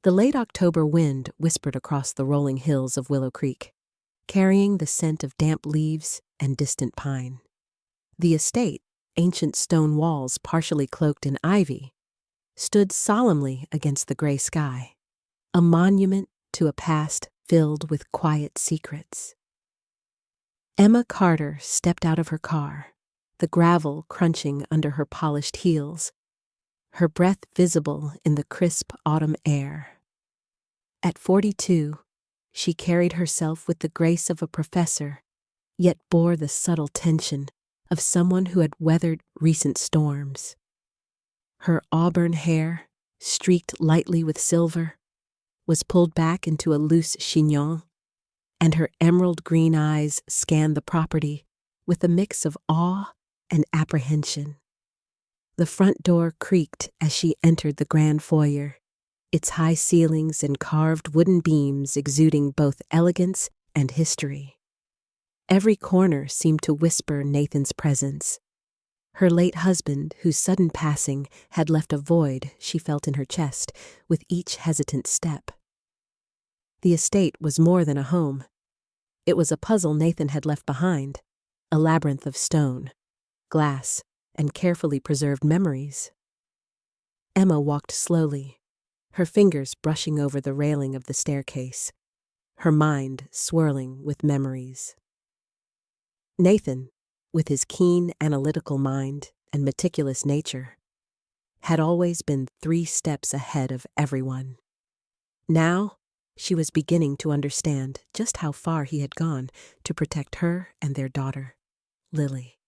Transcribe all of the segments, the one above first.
The late October wind whispered across the rolling hills of Willow Creek, carrying the scent of damp leaves and distant pine. The estate, ancient stone walls partially cloaked in ivy, stood solemnly against the gray sky, a monument to a past filled with quiet secrets. Emma Carter stepped out of her car, the gravel crunching under her polished heels, her breath visible in the crisp autumn air. At 42, she carried herself with the grace of a professor, yet bore the subtle tension of someone who had weathered recent storms. Her auburn hair, streaked lightly with silver, was pulled back into a loose chignon, and her emerald green eyes scanned the property with a mix of awe and apprehension. The front door creaked as she entered the grand foyer, its high ceilings and carved wooden beams exuding both elegance and history. Every corner seemed to whisper Nathan's presence. Her late husband, whose sudden passing had left a void she felt in her chest with each hesitant step. The estate was more than a home. It was a puzzle Nathan had left behind, a labyrinth of stone, glass, and carefully preserved memories. Emma walked slowly, her fingers brushing over the railing of the staircase, her mind swirling with memories. Nathan, with his keen analytical mind and meticulous nature, had always been 3 steps ahead of everyone. Now, she was beginning to understand just how far he had gone to protect her and their daughter, Lily.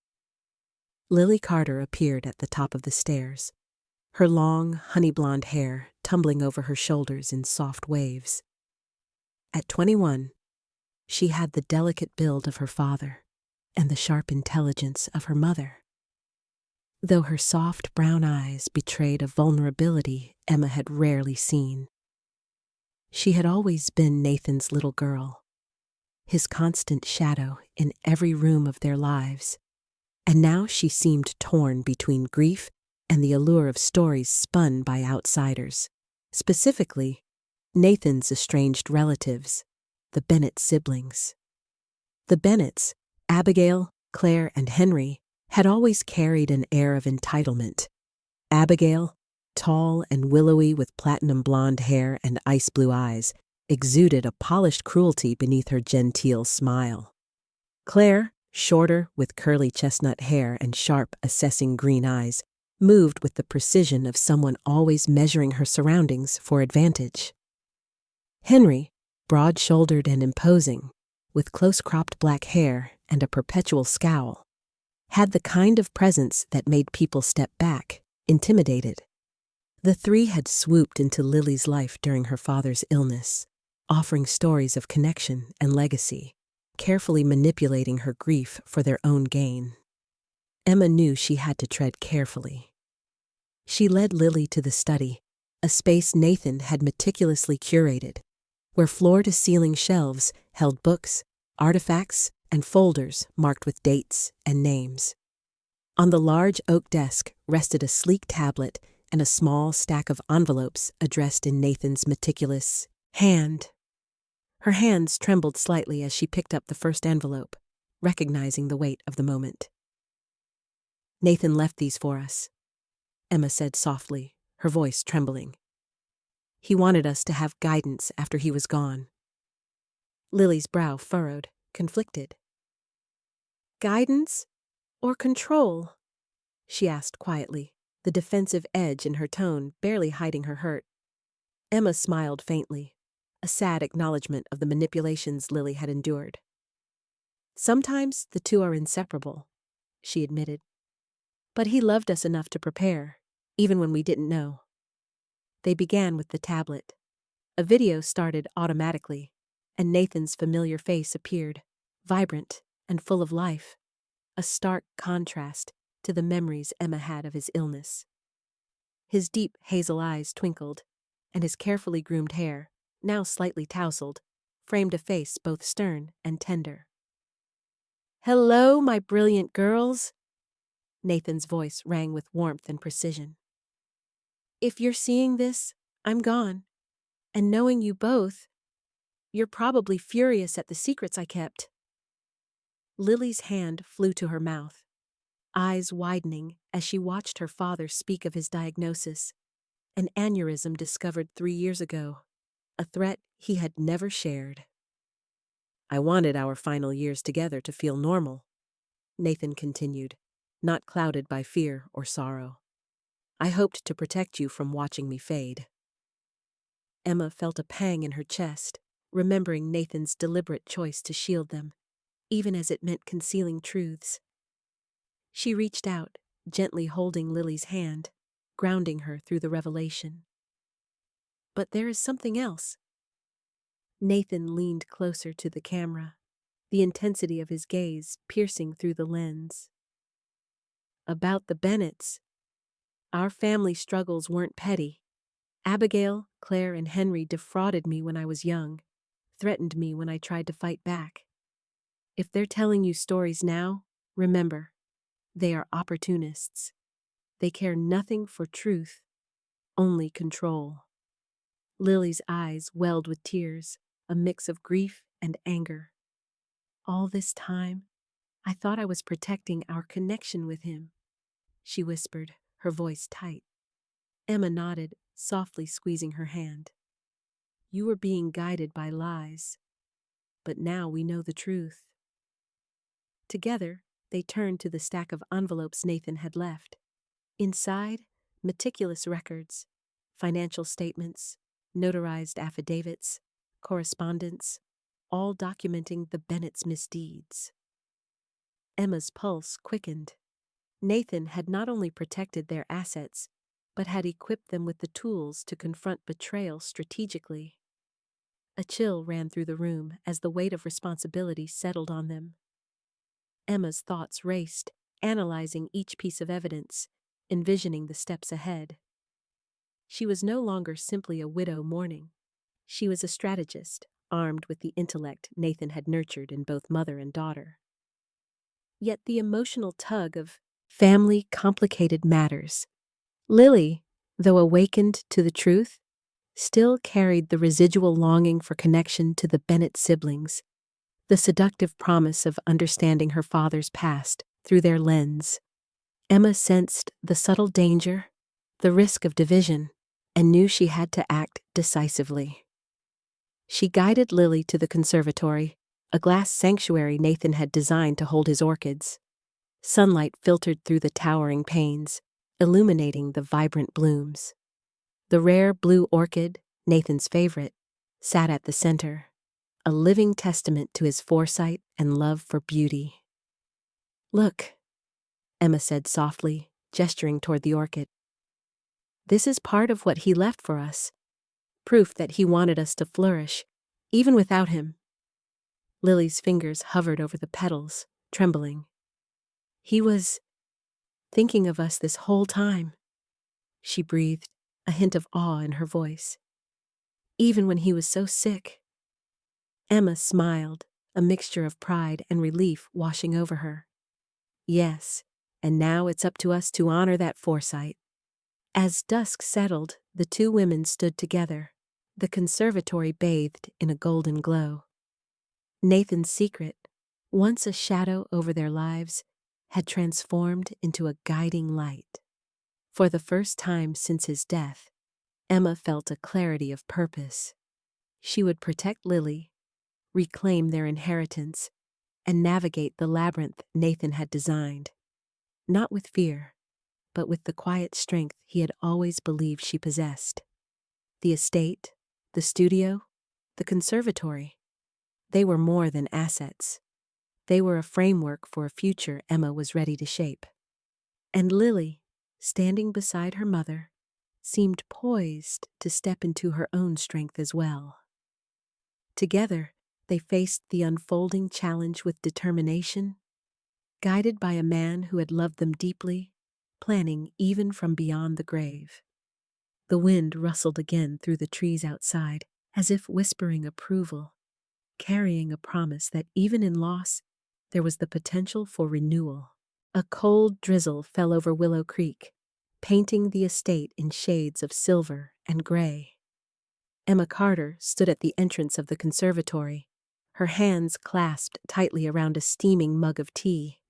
Lily Carter appeared at the top of the stairs, her long, honey-blonde hair tumbling over her shoulders in soft waves. At 21, she had the delicate build of her father and the sharp intelligence of her mother. Though her soft brown eyes betrayed a vulnerability Emma had rarely seen. She had always been Nathan's little girl, his constant shadow in every room of their lives, and now she seemed torn between grief and the allure of stories spun by outsiders, specifically Nathan's estranged relatives, the Bennett siblings. The Bennetts, Abigail, Claire, and Henry, had always carried an air of entitlement. Abigail, tall and willowy with platinum blonde hair and ice blue eyes, exuded a polished cruelty beneath her genteel smile. Claire, shorter with curly chestnut hair and sharp, assessing green eyes, moved with the precision of someone always measuring her surroundings for advantage. Henry, broad-shouldered and imposing, with close-cropped black hair and a perpetual scowl, had the kind of presence that made people step back, intimidated. The 3 had swooped into Lily's life during her father's illness, offering stories of connection and legacy, carefully manipulating her grief for their own gain. Emma knew she had to tread carefully. She led Lily to the study, a space Nathan had meticulously curated, where floor-to-ceiling shelves held books, artifacts, and folders marked with dates and names. On the large oak desk rested a sleek tablet and a small stack of envelopes addressed in Nathan's meticulous hand. Her hands trembled slightly as she picked up the first envelope, recognizing the weight of the moment. "Nathan left these for us," Emma said softly, her voice trembling. "He wanted us to have guidance after he was gone." Lily's brow furrowed, conflicted. "Guidance or control?" she asked quietly, the defensive edge in her tone barely hiding her hurt. Emma smiled faintly, a sad acknowledgement of the manipulations Lily had endured. "Sometimes the 2 are inseparable," she admitted. "But he loved us enough to prepare, even when we didn't know." They began with the tablet. A video started automatically, and Nathan's familiar face appeared, vibrant and full of life, a stark contrast to the memories Emma had of his illness. His deep hazel eyes twinkled, and his carefully groomed hair, now slightly tousled, framed a face both stern and tender. "Hello, my brilliant girls," Nathan's voice rang with warmth and precision. "If you're seeing this, I'm gone. And knowing you both, you're probably furious at the secrets I kept." Lily's hand flew to her mouth, eyes widening as she watched her father speak of his diagnosis, an aneurysm discovered 3 years ago, a threat he had never shared. "I wanted our final years together to feel normal," Nathan continued, not clouded by fear or sorrow. "I hoped to protect you from watching me fade." Emma felt a pang in her chest, remembering Nathan's deliberate choice to shield them, even as it meant concealing truths. She reached out, gently holding Lily's hand, grounding her through the revelation. "But there is something else." Nathan leaned closer to the camera, the intensity of his gaze piercing through the lens. "About the Bennets. Our family struggles weren't petty. Abigail, Claire, and Henry defrauded me when I was young, threatened me when I tried to fight back. If they're telling you stories now, remember, they are opportunists. They care nothing for truth, only control." Lily's eyes welled with tears, a mix of grief and anger. "All this time, I thought I was protecting our connection with him," she whispered, her voice tight. Emma nodded, softly squeezing her hand. "You were being guided by lies, but now we know the truth." Together, they turned to the stack of envelopes Nathan had left. Inside, meticulous records, financial statements, notarized affidavits, correspondence, all documenting the Bennets' misdeeds. Emma's pulse quickened. Nathan had not only protected their assets, but had equipped them with the tools to confront betrayal strategically. A chill ran through the room as the weight of responsibility settled on them. Emma's thoughts raced, analyzing each piece of evidence, envisioning the steps ahead. She was no longer simply a widow mourning. She was a strategist, armed with the intellect Nathan had nurtured in both mother and daughter. Yet the emotional tug of family complicated matters. Lily, though awakened to the truth, still carried the residual longing for connection to the Bennett siblings, the seductive promise of understanding her father's past through their lens. Emma sensed the subtle danger, the risk of division, and knew she had to act decisively. She guided Lily to the conservatory, a glass sanctuary Nathan had designed to hold his orchids. Sunlight filtered through the towering panes, illuminating the vibrant blooms. The rare blue orchid, Nathan's favorite, sat at the center, a living testament to his foresight and love for beauty. "Look," Emma said softly, gesturing toward the orchid. "This is part of what he left for us, proof that he wanted us to flourish, even without him." Lily's fingers hovered over the petals, trembling. "He was thinking of us this whole time," she breathed, a hint of awe in her voice. "Even when he was so sick." Emma smiled, a mixture of pride and relief washing over her. "Yes, and now it's up to us to honor that foresight." As dusk settled, the two women stood together, the conservatory bathed in a golden glow. Nathan's secret, once a shadow over their lives, had transformed into a guiding light. For the first time since his death, Emma felt a clarity of purpose. She would protect Lily, reclaim their inheritance, and navigate the labyrinth Nathan had designed. Not with fear, but with the quiet strength he had always believed she possessed. The estate, the studio, the conservatory, they were more than assets. They were a framework for a future Emma was ready to shape. And Lily, standing beside her mother, seemed poised to step into her own strength as well. Together, they faced the unfolding challenge with determination, guided by a man who had loved them deeply, planning even from beyond the grave. The wind rustled again through the trees outside, as if whispering approval, carrying a promise that even in loss, there was the potential for renewal. A cold drizzle fell over Willow Creek, painting the estate in shades of silver and gray. Emma Carter stood at the entrance of the conservatory, her hands clasped tightly around a steaming mug of tea.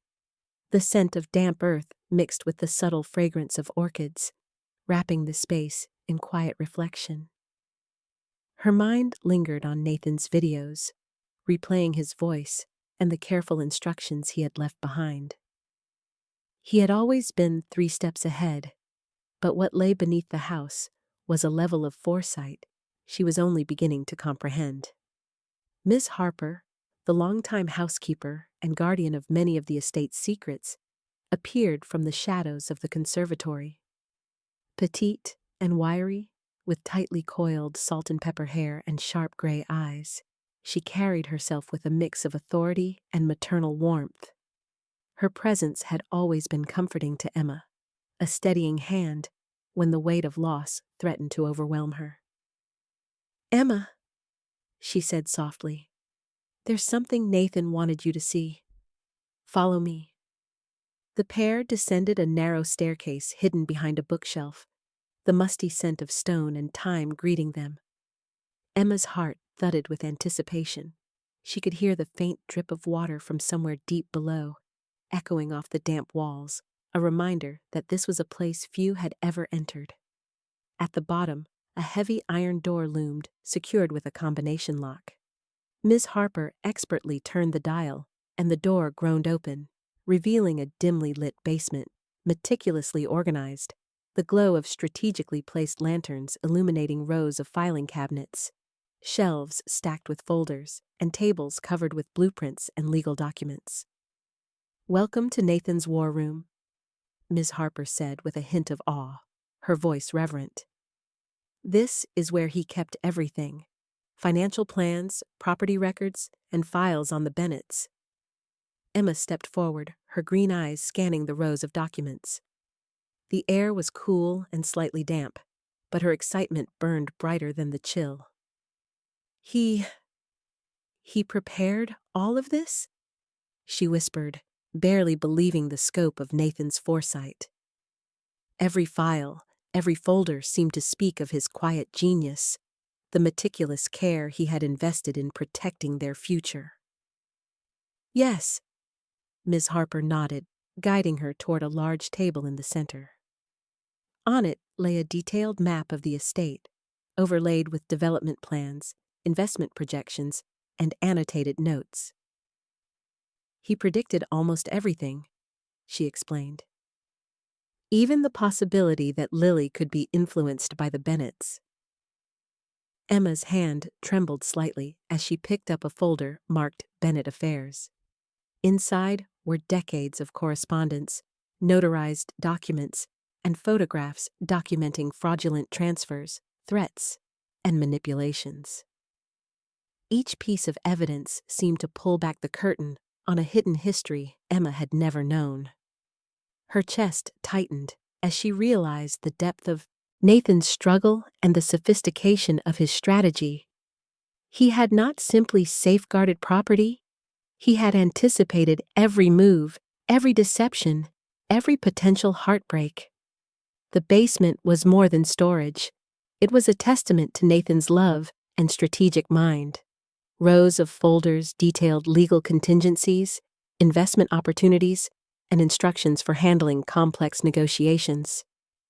The scent of damp earth mixed with the subtle fragrance of orchids, wrapping the space in quiet reflection. Her mind lingered on Nathan's videos, replaying his voice and the careful instructions he had left behind. He had always been 3 steps ahead, but what lay beneath the house was a level of foresight she was only beginning to comprehend. Miss Harper, the longtime housekeeper and guardian of many of the estate's secrets, appeared from the shadows of the conservatory. Petite and wiry, with tightly coiled salt and pepper hair and sharp gray eyes, she carried herself with a mix of authority and maternal warmth. Her presence had always been comforting to Emma, a steadying hand when the weight of loss threatened to overwhelm her. "Emma," she said softly, "there's something Nathan wanted you to see. Follow me." The pair descended a narrow staircase hidden behind a bookshelf, the musty scent of stone and time greeting them. Emma's heart thudded with anticipation. She could hear the faint drip of water from somewhere deep below, echoing off the damp walls, a reminder that this was a place few had ever entered. At the bottom, a heavy iron door loomed, secured with a combination lock. Miss Harper expertly turned the dial, and the door groaned open, revealing a dimly lit basement, meticulously organized, the glow of strategically placed lanterns illuminating rows of filing cabinets, shelves stacked with folders, and tables covered with blueprints and legal documents. "Welcome to Nathan's war room," Ms. Harper said with a hint of awe, her voice reverent. "This is where he kept everything: financial plans, property records, and files on the Bennetts." Emma stepped forward, her green eyes scanning the rows of documents. The air was cool and slightly damp, but her excitement burned brighter than the chill. He prepared all of this?" she whispered, barely believing the scope of Nathan's foresight. Every file, every folder seemed to speak of his quiet genius, the meticulous care he had invested in protecting their future. "Yes," Ms. Harper nodded, guiding her toward a large table in the center. On it lay a detailed map of the estate, overlaid with development plans, investment projections, and annotated notes. "He predicted almost everything," she explained. "Even the possibility that Lily could be influenced by the Bennetts." Emma's hand trembled slightly as she picked up a folder marked Bennett Affairs. Inside were decades of correspondence, notarized documents, and photographs documenting fraudulent transfers, threats, and manipulations. Each piece of evidence seemed to pull back the curtain on a hidden history Emma had never known. Her chest tightened as she realized the depth of Nathan's struggle and the sophistication of his strategy. He had not simply safeguarded property, he had anticipated every move, every deception, every potential heartbreak. The basement was more than storage. It was a testament to Nathan's love and strategic mind. Rows of folders detailed legal contingencies, investment opportunities, and instructions for handling complex negotiations.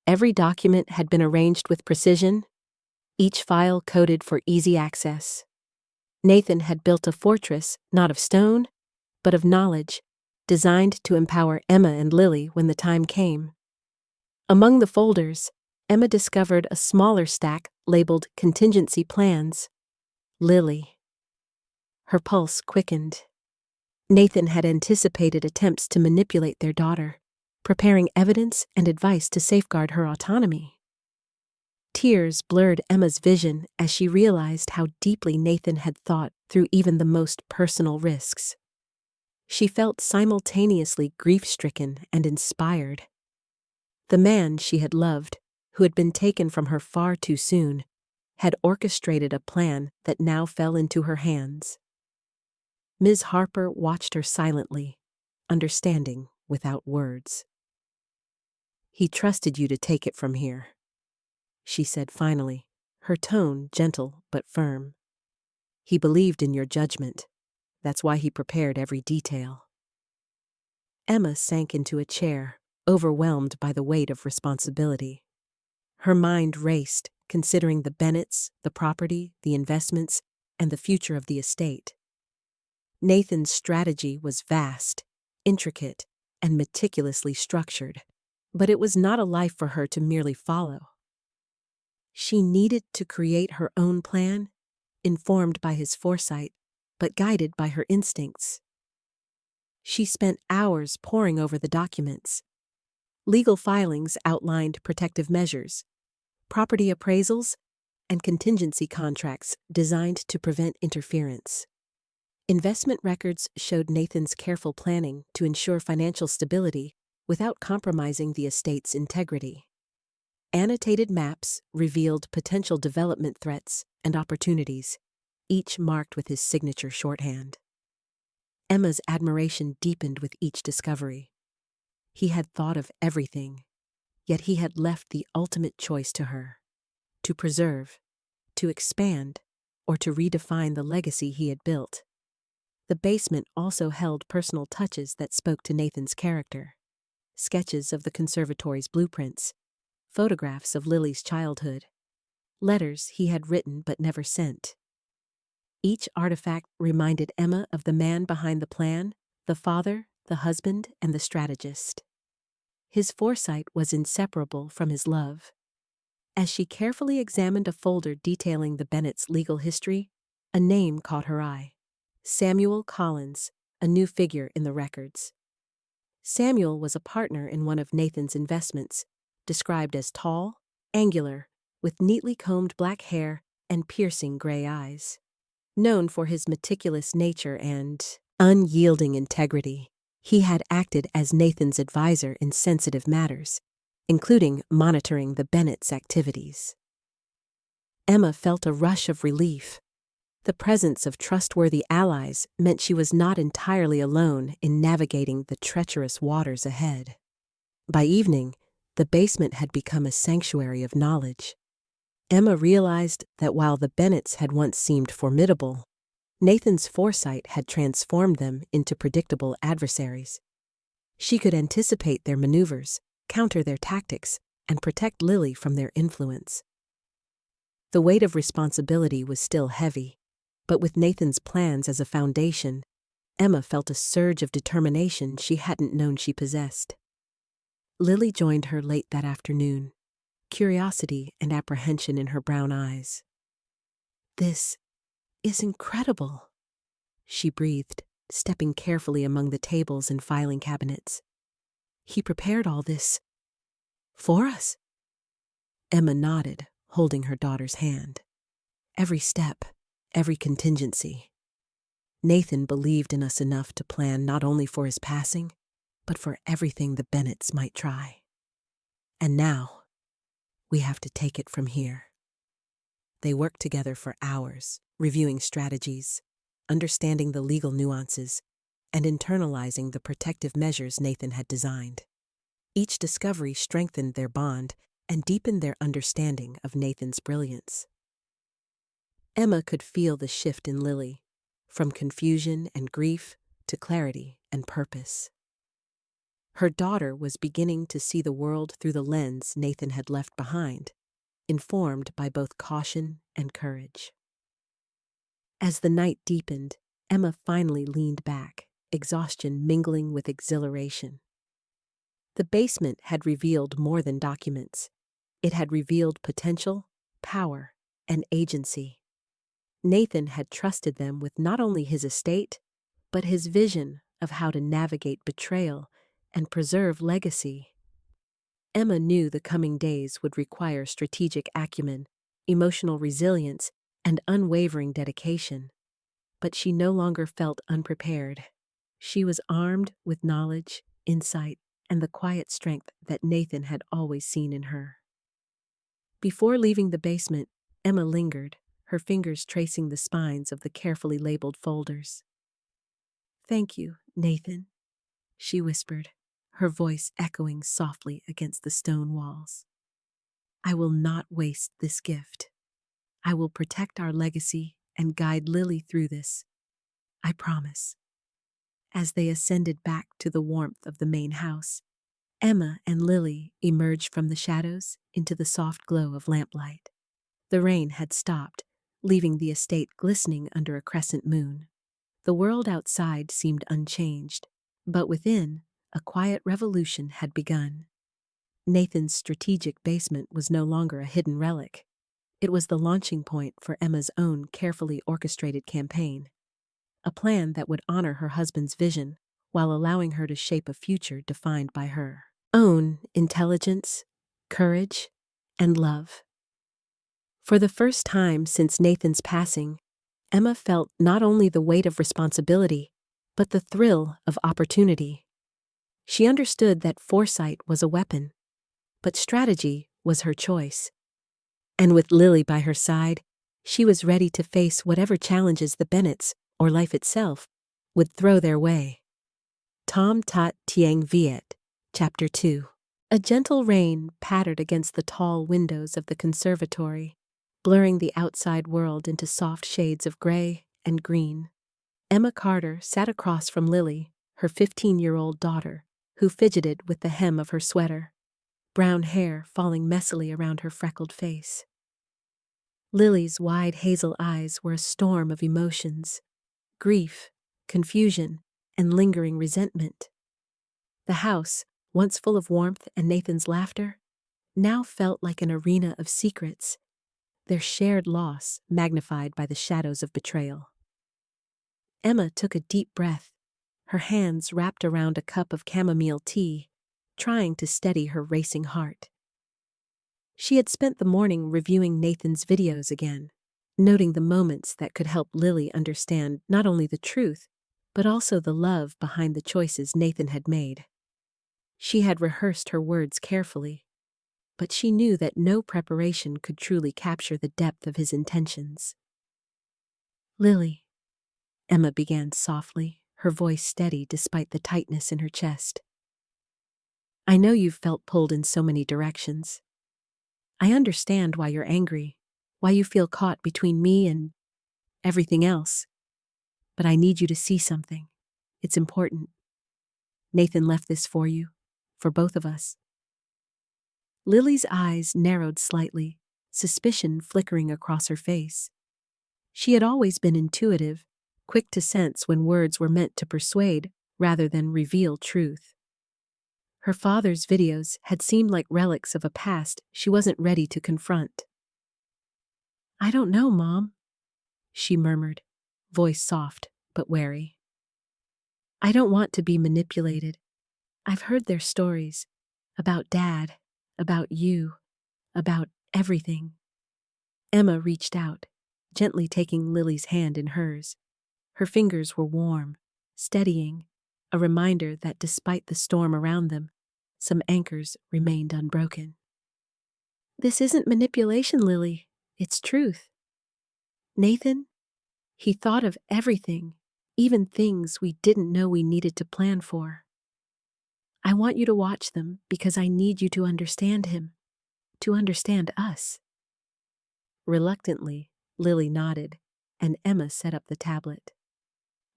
Every document had been arranged with precision, each file coded for easy access. Nathan had built a fortress not of stone, but of knowledge, designed to empower Emma and Lily when the time came. Among the folders, Emma discovered a smaller stack labeled Contingency Plans. Lily. Her pulse quickened. Nathan had anticipated attempts to manipulate their daughter, preparing evidence and advice to safeguard her autonomy. Tears blurred Emma's vision as she realized how deeply Nathan had thought through even the most personal risks. She felt simultaneously grief-stricken and inspired. The man she had loved, who had been taken from her far too soon, had orchestrated a plan that now fell into her hands. Ms. Harper watched her silently, understanding without words. "He trusted you to take it from here," she said finally, her tone gentle but firm. "He believed in your judgment. That's why he prepared every detail." Emma sank into a chair, overwhelmed by the weight of responsibility. Her mind raced, considering the Bennets, the property, the investments, and the future of the estate. Nathan's strategy was vast, intricate, and meticulously structured, but it was not a life for her to merely follow. She needed to create her own plan, informed by his foresight, but guided by her instincts. She spent hours poring over the documents. Legal filings outlined protective measures, property appraisals, and contingency contracts designed to prevent interference. Investment records showed Nathan's careful planning to ensure financial stability without compromising the estate's integrity. Annotated maps revealed potential development threats and opportunities, each marked with his signature shorthand. Emma's admiration deepened with each discovery. He had thought of everything, yet he had left the ultimate choice to her: to preserve, to expand, or to redefine the legacy he had built. The basement also held personal touches that spoke to Nathan's character: sketches of the conservatory's blueprints, photographs of Lily's childhood, letters he had written but never sent. Each artifact reminded Emma of the man behind the plan, the father, the husband, and the strategist. His foresight was inseparable from his love. As she carefully examined a folder detailing the Bennets' legal history, a name caught her eye: Samuel Collins, a new figure in the records. Samuel was a partner in one of Nathan's investments, described as tall, angular, with neatly combed black hair and piercing gray eyes. Known for his meticulous nature and unyielding integrity, he had acted as Nathan's advisor in sensitive matters, including monitoring the Bennets' activities. Emma felt a rush of relief. The presence of trustworthy allies meant she was not entirely alone in navigating the treacherous waters ahead. By evening, the basement had become a sanctuary of knowledge. Emma realized that while the Bennets had once seemed formidable, Nathan's foresight had transformed them into predictable adversaries. She could anticipate their maneuvers, counter their tactics, and protect Lily from their influence. The weight of responsibility was still heavy, but with Nathan's plans as a foundation, Emma felt a surge of determination she hadn't known she possessed. Lily joined her late that afternoon, curiosity and apprehension in her brown eyes. "This is incredible," she breathed, stepping carefully among the tables and filing cabinets. "He prepared all this for us?" Emma nodded, holding her daughter's hand. "Every step, every contingency. Nathan believed in us enough to plan not only for his passing, but for everything the Bennets might try. And now, we have to take it from here." They worked together for hours, reviewing strategies, understanding the legal nuances, and internalizing the protective measures Nathan had designed. Each discovery strengthened their bond and deepened their understanding of Nathan's brilliance. Emma could feel the shift in Lily, from confusion and grief to clarity and purpose. Her daughter was beginning to see the world through the lens Nathan had left behind, informed by both caution and courage. As the night deepened, Emma finally leaned back, exhaustion mingling with exhilaration. The basement had revealed more than documents. It had revealed potential, power, and agency. Nathan had trusted them with not only his estate, but his vision of how to navigate betrayal and preserve legacy. Emma knew the coming days would require strategic acumen, emotional resilience, and unwavering dedication. But she no longer felt unprepared. She was armed with knowledge, insight, and the quiet strength that Nathan had always seen in her. Before leaving the basement, Emma lingered, her fingers tracing the spines of the carefully labeled folders. "Thank you, Nathan," she whispered, her voice echoing softly against the stone walls. "I will not waste this gift." I will protect our legacy and guide Lily through this. I promise. As they ascended back to the warmth of the main house, Emma and Lily emerged from the shadows into the soft glow of lamplight. The rain had stopped, leaving the estate glistening under a crescent moon. The world outside seemed unchanged, but within, a quiet revolution had begun. Nathan's strategic basement was no longer a hidden relic. It was the launching point for Emma's own carefully orchestrated campaign, a plan that would honor her husband's vision while allowing her to shape a future defined by her own intelligence, courage, and love. For the first time since Nathan's passing, Emma felt not only the weight of responsibility, but the thrill of opportunity. She understood that foresight was a weapon, but strategy was her choice. And with Lily by her side, she was ready to face whatever challenges the Bennets, or life itself, would throw their way. Tom Tat Tiang Viet, Chapter 2. A gentle rain pattered against the tall windows of the conservatory, blurring the outside world into soft shades of gray and green. Emma Carter sat across from Lily, her 15-year-old daughter, who fidgeted with the hem of her sweater, brown hair falling messily around her freckled face. Lily's wide hazel eyes were a storm of emotions: grief, confusion, and lingering resentment. The house, once full of warmth and Nathan's laughter, now felt like an arena of secrets, their shared loss magnified by the shadows of betrayal. Emma took a deep breath, her hands wrapped around a cup of chamomile tea, trying to steady her racing heart. She had spent the morning reviewing Nathan's videos again, noting the moments that could help Lily understand not only the truth, but also the love behind the choices Nathan had made. She had rehearsed her words carefully, but she knew that no preparation could truly capture the depth of his intentions. "Lily," Emma began softly, her voice steady despite the tightness in her chest. "I know you've felt pulled in so many directions. I understand why you're angry, why you feel caught between me and everything else. But I need you to see something. It's important. Nathan left this for you, for both of us." Lily's eyes narrowed slightly, suspicion flickering across her face. She had always been intuitive, quick to sense when words were meant to persuade rather than reveal truth. Her father's videos had seemed like relics of a past she wasn't ready to confront. "I don't know, Mom," she murmured, voice soft but wary. "I don't want to be manipulated. I've heard their stories, about Dad, about you, about everything." Emma reached out, gently taking Lily's hand in hers. Her fingers were warm, steadying, a reminder that despite the storm around them, some anchors remained unbroken. "This isn't manipulation, Lily. It's truth. Nathan, he thought of everything, even things we didn't know we needed to plan for. I want you to watch them because I need you to understand him, to understand us." Reluctantly, Lily nodded, and Emma set up the tablet.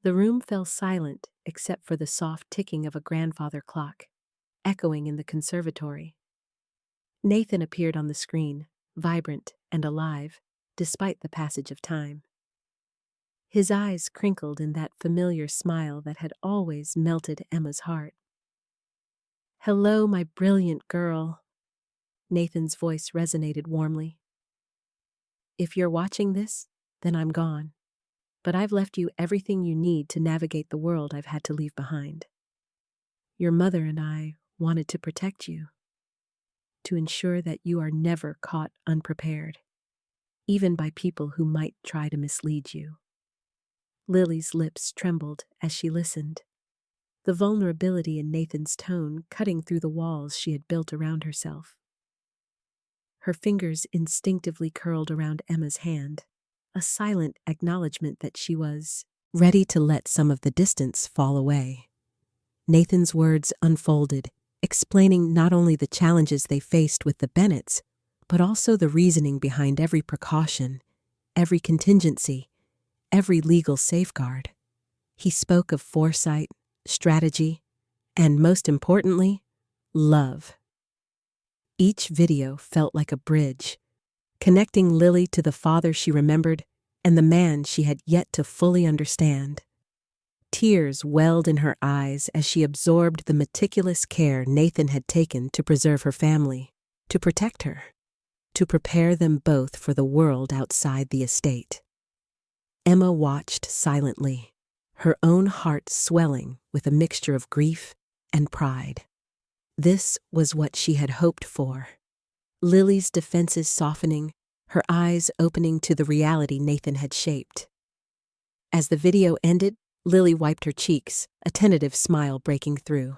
The room fell silent except for the soft ticking of a grandfather clock, echoing in the conservatory. Nathan appeared on the screen, vibrant and alive, despite the passage of time. His eyes crinkled in that familiar smile that had always melted Emma's heart. "Hello, my brilliant girl." Nathan's voice resonated warmly. "If you're watching this, then I'm gone. But I've left you everything you need to navigate the world I've had to leave behind. Your mother and I wanted to protect you, to ensure that you are never caught unprepared, even by people who might try to mislead you." Lily's lips trembled as she listened, the vulnerability in Nathan's tone cutting through the walls she had built around herself. Her fingers instinctively curled around Emma's hand, a silent acknowledgement that she was ready to let some of the distance fall away. Nathan's words unfolded, explaining not only the challenges they faced with the Bennets, but also the reasoning behind every precaution, every contingency, every legal safeguard. He spoke of foresight, strategy, and most importantly, love. Each video felt like a bridge, connecting Lily to the father she remembered and the man she had yet to fully understand. Tears welled in her eyes as she absorbed the meticulous care Nathan had taken to preserve her family, to protect her, to prepare them both for the world outside the estate. Emma watched silently, her own heart swelling with a mixture of grief and pride. This was what she had hoped for. Lily's defenses softening, her eyes opening to the reality Nathan had shaped. As the video ended, Lily wiped her cheeks, a tentative smile breaking through.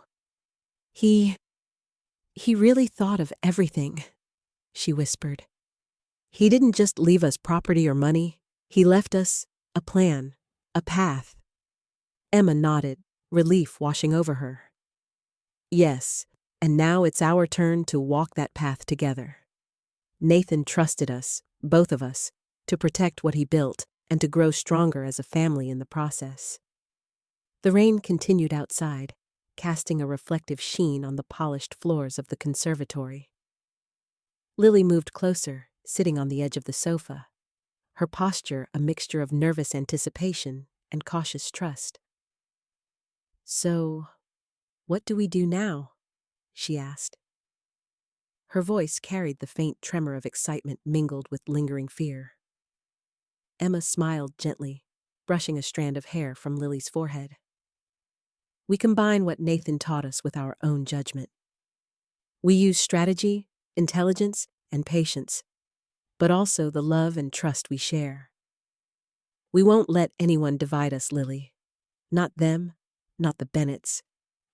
He really thought of everything, she whispered. He didn't just leave us property or money, he left us a plan, a path. Emma nodded, relief washing over her. Yes, and now it's our turn to walk that path together. Nathan trusted us, both of us, to protect what he built and to grow stronger as a family in the process. The rain continued outside, casting a reflective sheen on the polished floors of the conservatory. Lily moved closer, sitting on the edge of the sofa, her posture a mixture of nervous anticipation and cautious trust. "So, what do we do now?" she asked. Her voice carried the faint tremor of excitement mingled with lingering fear. Emma smiled gently, brushing a strand of hair from Lily's forehead. "We combine what Nathan taught us with our own judgment. We use strategy, intelligence, and patience, but also the love and trust we share. We won't let anyone divide us, Lily. Not them, not the Bennets,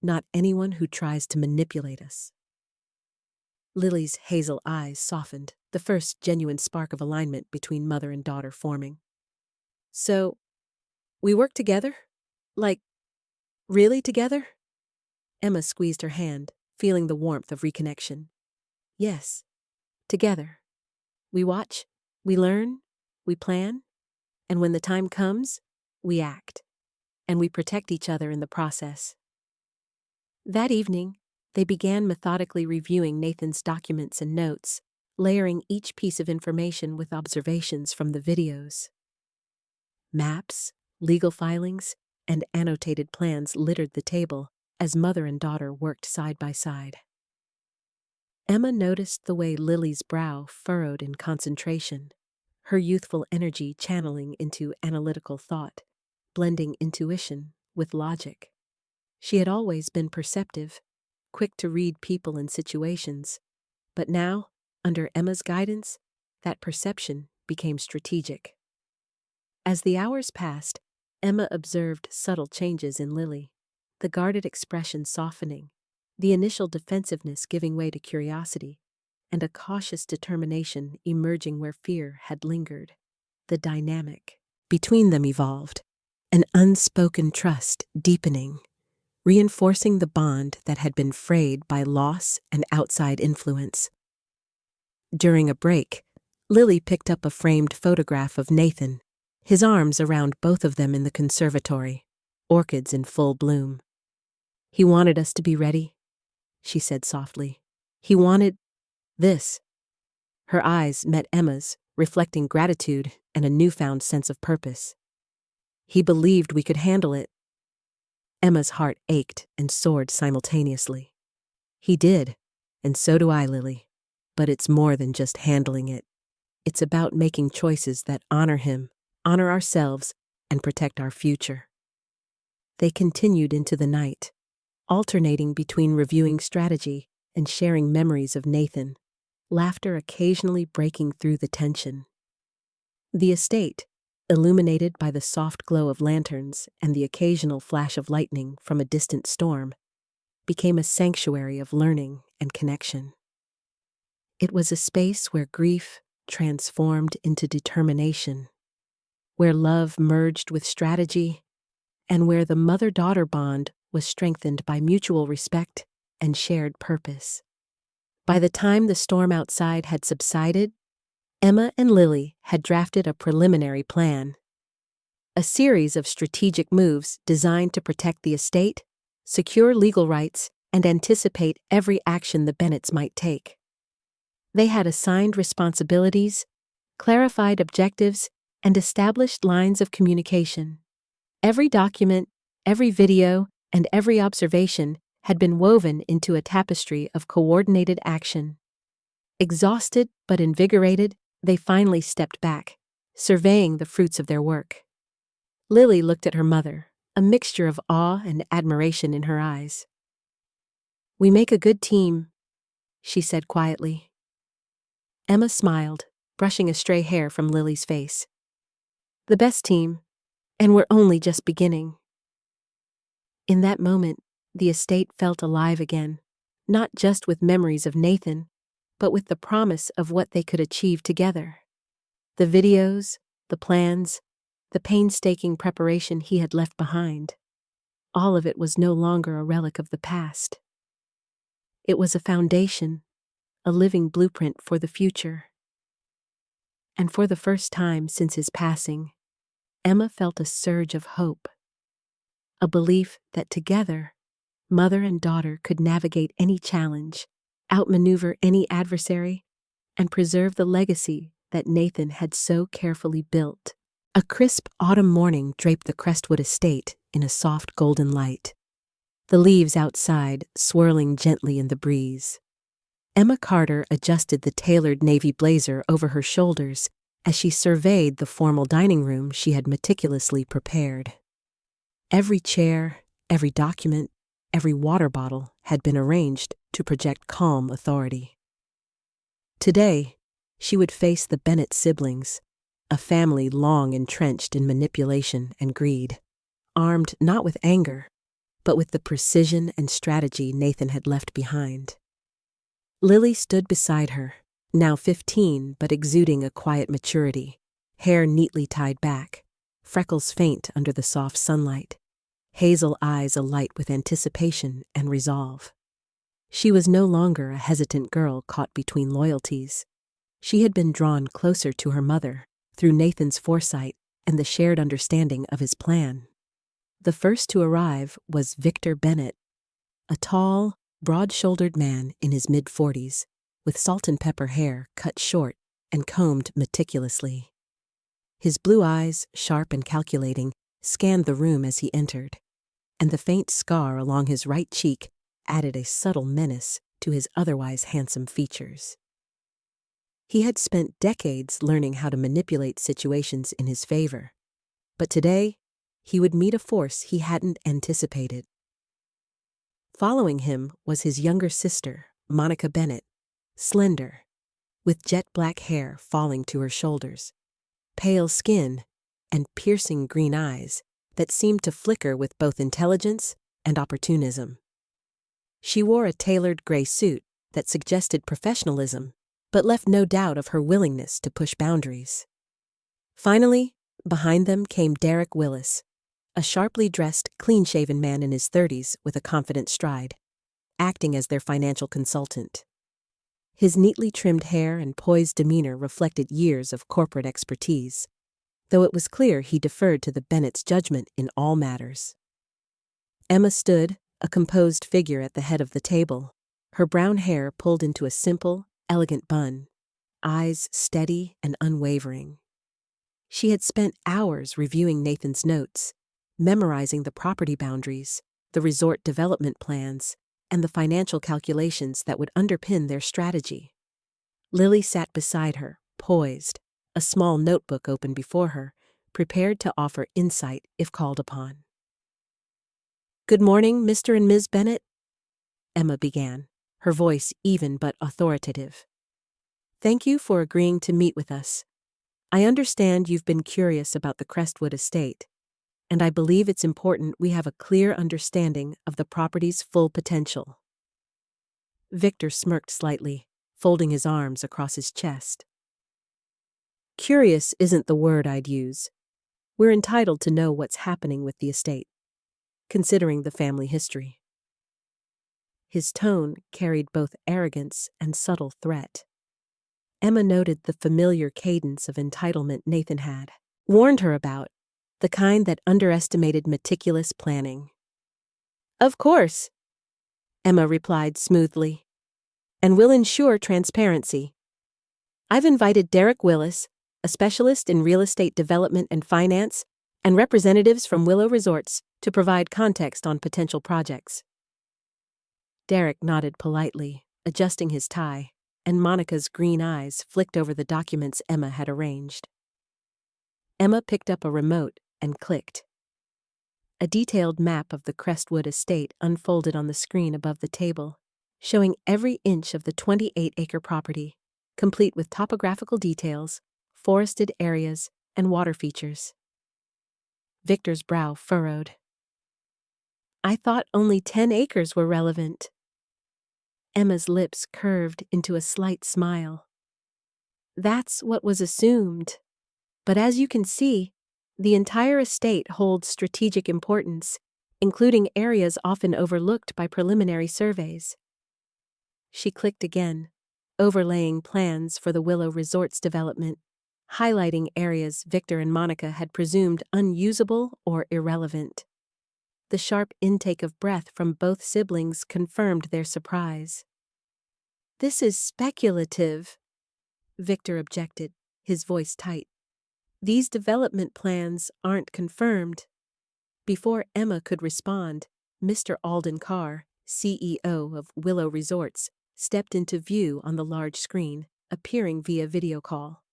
not anyone who tries to manipulate us." Lily's hazel eyes softened, the first genuine spark of alignment between mother and daughter forming. "So, we work together? Like, really together?" Emma squeezed her hand, feeling the warmth of reconnection. "Yes, together. We watch, we learn, we plan, and when the time comes, we act, and we protect each other in the process." That evening, they began methodically reviewing Nathan's documents and notes, layering each piece of information with observations from the videos. Maps, legal filings, and annotated plans littered the table as mother and daughter worked side by side. Emma noticed the way Lily's brow furrowed in concentration, her youthful energy channeling into analytical thought, blending intuition with logic. She had always been perceptive, quick to read people and situations, but now, under Emma's guidance, that perception became strategic. As the hours passed, Emma observed subtle changes in Lily, the guarded expression softening, the initial defensiveness giving way to curiosity, and a cautious determination emerging where fear had lingered. The dynamic between them evolved, an unspoken trust deepening, reinforcing the bond that had been frayed by loss and outside influence. During a break, Lily picked up a framed photograph of Nathan, his arms around both of them in the conservatory, orchids in full bloom. "He wanted us to be ready," she said softly. "He wanted this." Her eyes met Emma's, reflecting gratitude and a newfound sense of purpose. "He believed we could handle it." Emma's heart ached and soared simultaneously. "He did, and so do I, Lily. But it's more than just handling it. It's about making choices that honor him, honor ourselves, and protect our future." They continued into the night, alternating between reviewing strategy and sharing memories of Nathan, laughter occasionally breaking through the tension. The estate, illuminated by the soft glow of lanterns and the occasional flash of lightning from a distant storm, became a sanctuary of learning and connection. It was a space where grief transformed into determination, where love merged with strategy, and where the mother-daughter bond was strengthened by mutual respect and shared purpose. By the time the storm outside had subsided, Emma and Lily had drafted a preliminary plan, a series of strategic moves designed to protect the estate, secure legal rights, and anticipate every action the Bennets might take. They had assigned responsibilities, clarified objectives, and established lines of communication. Every document, every video, and every observation had been woven into a tapestry of coordinated action. Exhausted but invigorated, they finally stepped back, surveying the fruits of their work. Lily looked at her mother, a mixture of awe and admiration in her eyes. "We make a good team," she said quietly. Emma smiled, brushing a stray hair from Lily's face. "The best team, and we're only just beginning." In that moment, the estate felt alive again, not just with memories of Nathan, but with the promise of what they could achieve together. The videos, the plans, the painstaking preparation he had left behind, all of it was no longer a relic of the past. It was a foundation, a living blueprint for the future. And for the first time since his passing, Emma felt a surge of hope, a belief that together, mother and daughter could navigate any challenge, outmaneuver any adversary, and preserve the legacy that Nathan had so carefully built. A crisp autumn morning draped the Crestwood estate in a soft golden light, the leaves outside swirling gently in the breeze. Emma Carter adjusted the tailored navy blazer over her shoulders as she surveyed the formal dining room she had meticulously prepared. Every chair, every document, every water bottle had been arranged to project calm authority. Today, she would face the Bennett siblings, a family long entrenched in manipulation and greed, armed not with anger, but with the precision and strategy Nathan had left behind. Lily stood beside her, now 15 but exuding a quiet maturity, hair neatly tied back, freckles faint under the soft sunlight, hazel eyes alight with anticipation and resolve. She was no longer a hesitant girl caught between loyalties. She had been drawn closer to her mother through Nathan's foresight and the shared understanding of his plan. The first to arrive was Victor Bennett, a tall, broad-shouldered man in his mid-40s, with salt and pepper hair cut short and combed meticulously. His blue eyes, sharp and calculating, scanned the room as he entered, and the faint scar along his right cheek added a subtle menace to his otherwise handsome features. He had spent decades learning how to manipulate situations in his favor, but today he would meet a force he hadn't anticipated. Following him was his younger sister, Monica Bennett, slender, with jet black hair falling to her shoulders, pale skin, and piercing green eyes that seemed to flicker with both intelligence and opportunism. She wore a tailored gray suit that suggested professionalism, but left no doubt of her willingness to push boundaries. Finally, behind them came Derek Willis, a sharply dressed, clean-shaven man in his 30s with a confident stride, acting as their financial consultant. His neatly trimmed hair and poised demeanor reflected years of corporate expertise, though it was clear he deferred to the Bennett's judgment in all matters. Emma stood, a composed figure at the head of the table, her brown hair pulled into a simple, elegant bun, eyes steady and unwavering. She had spent hours reviewing Nathan's notes, memorizing the property boundaries, the resort development plans, and the financial calculations that would underpin their strategy. Lily sat beside her, poised, a small notebook open before her, prepared to offer insight if called upon. "Good morning, Mr. and Ms. Bennett," Emma began, her voice even but authoritative. "Thank you for agreeing to meet with us. I understand you've been curious about the Crestwood estate, and I believe it's important we have a clear understanding of the property's full potential." Victor smirked slightly, folding his arms across his chest. "Curious isn't the word I'd use. We're entitled to know what's happening with the estate, considering the family history." His tone carried both arrogance and subtle threat. Emma noted the familiar cadence of entitlement Nathan had warned her about, the kind that underestimated meticulous planning. "Of course," Emma replied smoothly, "and will ensure transparency. I've invited Derek Willis, a specialist in real estate development and finance, and representatives from Willow Resorts to provide context on potential projects." Derek nodded politely, adjusting his tie, and Monica's green eyes flicked over the documents Emma had arranged. Emma picked up a remote and clicked. A detailed map of the Crestwood estate unfolded on the screen above the table, showing every inch of the 28-acre property, complete with topographical details, forested areas, and water features. Victor's brow furrowed. "I thought only 10 acres were relevant." Emma's lips curved into a slight smile. "That's what was assumed. But as you can see, the entire estate holds strategic importance, including areas often overlooked by preliminary surveys." She clicked again, overlaying plans for the Willow Resorts development, highlighting areas Victor and Monica had presumed unusable or irrelevant. The sharp intake of breath from both siblings confirmed their surprise. "This is speculative," Victor objected, his voice tight. "These development plans aren't confirmed." Before Emma could respond, Mr. Alden Carr, CEO of Willow Resorts, stepped into view on the large screen, appearing via video call.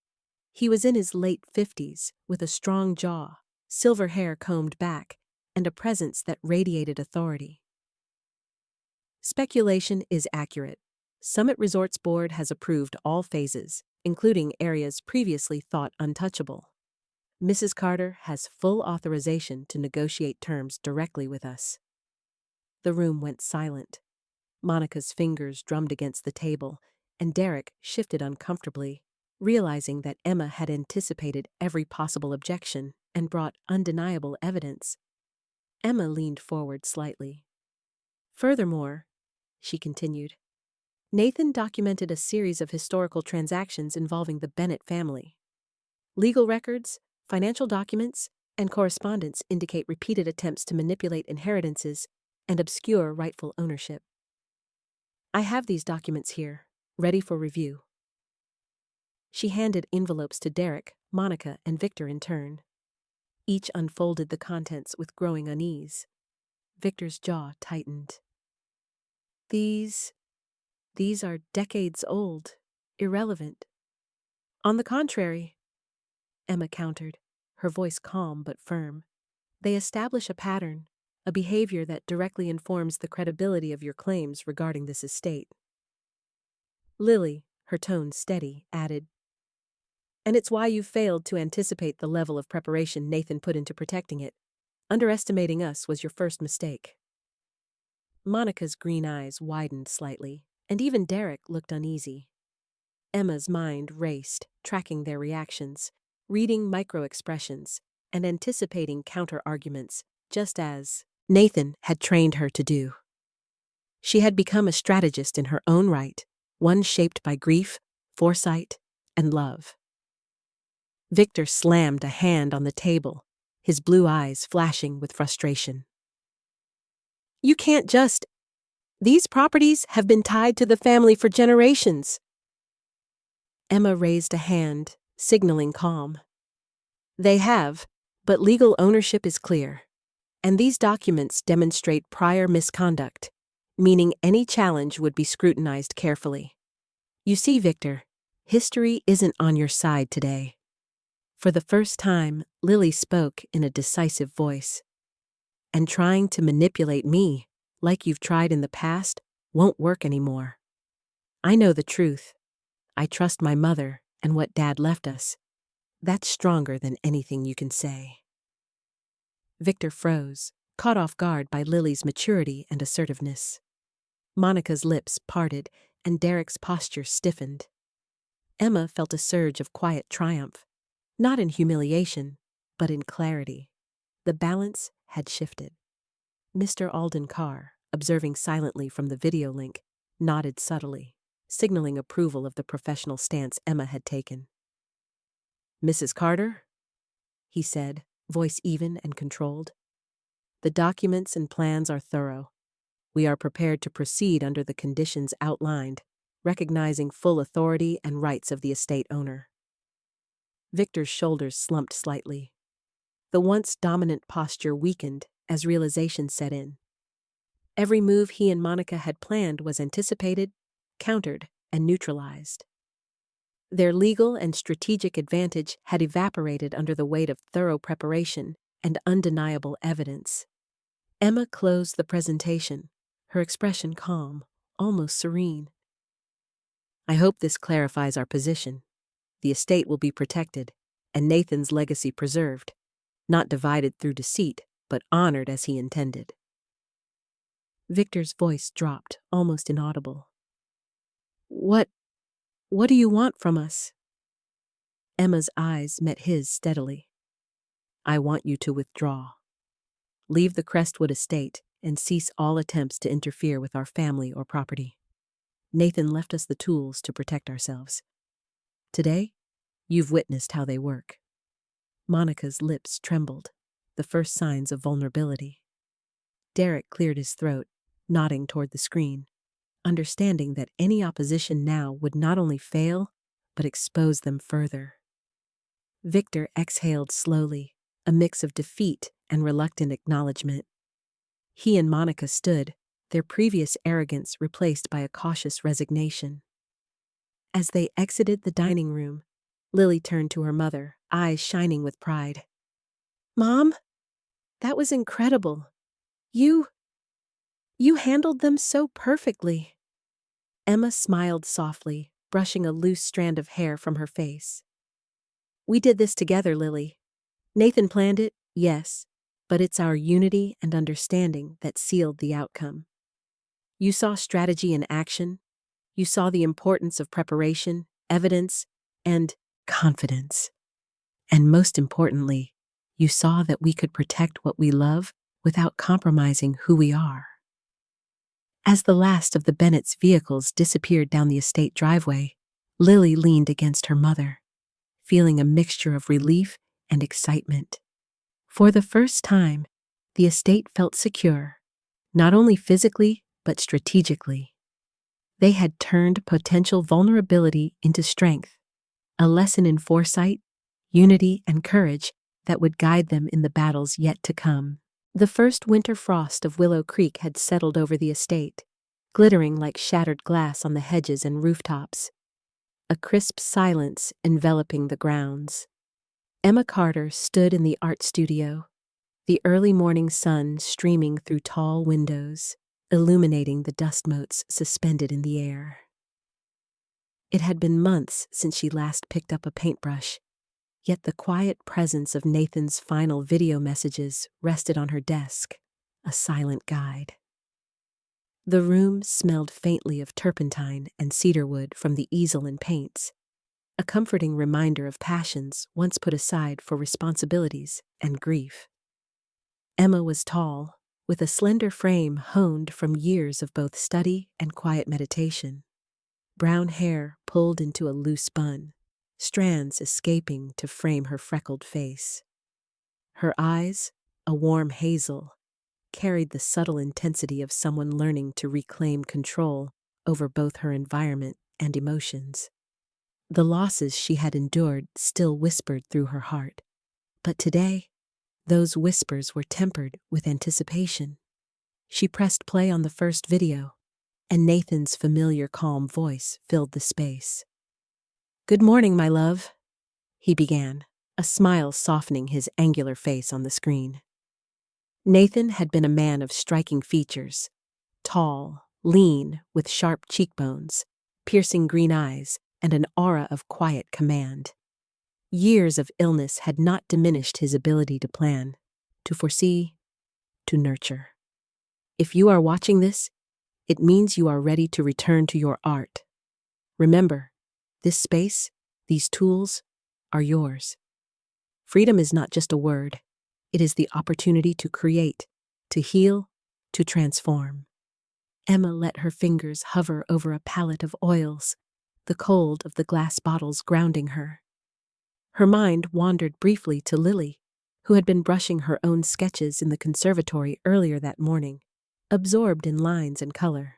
He was in his late 50s, with a strong jaw, silver hair combed back, and a presence that radiated authority. "Speculation is accurate. Summit Resorts Board has approved all phases, including areas previously thought untouchable. Mrs. Carter has full authorization to negotiate terms directly with us." The room went silent. Monica's fingers drummed against the table, and Derek shifted uncomfortably, realizing that Emma had anticipated every possible objection and brought undeniable evidence. Emma leaned forward slightly. "Furthermore," she continued, "Nathan documented a series of historical transactions involving the Bennett family. Legal records, financial documents, and correspondence indicate repeated attempts to manipulate inheritances and obscure rightful ownership. I have these documents here, ready for review." She handed envelopes to Derek, Monica, and Victor in turn. Each unfolded the contents with growing unease. Victor's jaw tightened. These are decades old, irrelevant." "On the contrary," Emma countered, her voice calm but firm. "They establish a pattern, a behavior that directly informs the credibility of your claims regarding this estate." Lily, her tone steady, added, "And it's why you failed to anticipate the level of preparation Nathan put into protecting it. Underestimating us was your first mistake." Monica's green eyes widened slightly, and even Derek looked uneasy. Emma's mind raced, tracking their reactions, reading micro-expressions, and anticipating counter-arguments, just as Nathan had trained her to do. She had become a strategist in her own right, one shaped by grief, foresight, and love. Victor slammed a hand on the table, his blue eyes flashing with frustration. "You can't just. These properties have been tied to the family for generations." Emma raised a hand, signaling calm. "They have, but legal ownership is clear. And these documents demonstrate prior misconduct, meaning any challenge would be scrutinized carefully. You see, Victor, history isn't on your side today." For the first time, Lily spoke in a decisive voice. "And trying to manipulate me, like you've tried in the past, won't work anymore. I know the truth. I trust my mother and what Dad left us. That's stronger than anything you can say." Victor froze, caught off guard by Lily's maturity and assertiveness. Monica's lips parted, and Derek's posture stiffened. Emma felt a surge of quiet triumph, not in humiliation, but in clarity. The balance had shifted. Mr. Alden Carr, observing silently from the video link, nodded subtly. signaling approval of the professional stance Emma had taken. "Mrs. Carter?" he said, voice even and controlled. "The documents and plans are thorough. We are prepared to proceed under the conditions outlined, recognizing full authority and rights of the estate owner." Victor's shoulders slumped slightly. The once dominant posture weakened as realization set in. Every move he and Monica had planned was anticipated, countered, and neutralized. Their legal and strategic advantage had evaporated under the weight of thorough preparation and undeniable evidence. Emma closed the presentation, her expression calm, almost serene. "I hope this clarifies our position. The estate will be protected, and Nathan's legacy preserved, not divided through deceit, but honored as he intended." Victor's voice dropped, almost inaudible. What do you want from us?" Emma's eyes met his steadily. "I want you to withdraw. Leave the Crestwood estate and cease all attempts to interfere with our family or property. Nathan left us the tools to protect ourselves. Today, you've witnessed how they work." Monica's lips trembled, the first signs of vulnerability. Derek cleared his throat, nodding toward the screen, understanding that any opposition now would not only fail, but expose them further. Victor exhaled slowly, a mix of defeat and reluctant acknowledgement. He and Monica stood, their previous arrogance replaced by a cautious resignation. As they exited the dining room, Lily turned to her mother, eyes shining with pride. "Mom, that was incredible. You handled them so perfectly." Emma smiled softly, brushing a loose strand of hair from her face. "We did this together, Lily. Nathan planned it, yes, but it's our unity and understanding that sealed the outcome. You saw strategy in action. You saw the importance of preparation, evidence, and confidence. And most importantly, you saw that we could protect what we love without compromising who we are." As the last of the Bennett's vehicles disappeared down the estate driveway, Lily leaned against her mother, feeling a mixture of relief and excitement. For the first time, the estate felt secure, not only physically, but strategically. They had turned potential vulnerability into strength, a lesson in foresight, unity, and courage that would guide them in the battles yet to come. The first winter frost of Willow Creek had settled over the estate, glittering like shattered glass on the hedges and rooftops, a crisp silence enveloping the grounds. Emma Carter stood in the art studio, the early morning sun streaming through tall windows, illuminating the dust motes suspended in the air. It had been months since she last picked up a paintbrush, yet the quiet presence of Nathan's final video messages rested on her desk, a silent guide. The room smelled faintly of turpentine and cedarwood from the easel and paints, a comforting reminder of passions once put aside for responsibilities and grief. Emma was tall, with a slender frame honed from years of both study and quiet meditation. Brown hair pulled into a loose bun, strands escaping to frame her freckled face. Her eyes, a warm hazel, carried the subtle intensity of someone learning to reclaim control over both her environment and emotions. The losses she had endured still whispered through her heart, but today, those whispers were tempered with anticipation. She pressed play on the first video, and Nathan's familiar calm voice filled the space. "Good morning, my love," he began, a smile softening his angular face on the screen. Nathan had been a man of striking features, tall, lean, with sharp cheekbones, piercing green eyes, and an aura of quiet command. Years of illness had not diminished his ability to plan, to foresee, to nurture. If you are watching this, it means you are ready to return to your art. Remember, this space, these tools, are yours. Freedom is not just a word. It is the opportunity to create, to heal, to transform. Emma let her fingers hover over a palette of oils, the cold of the glass bottles grounding her. Her mind wandered briefly to Lily, who had been brushing her own sketches in the conservatory earlier that morning, absorbed in lines and color.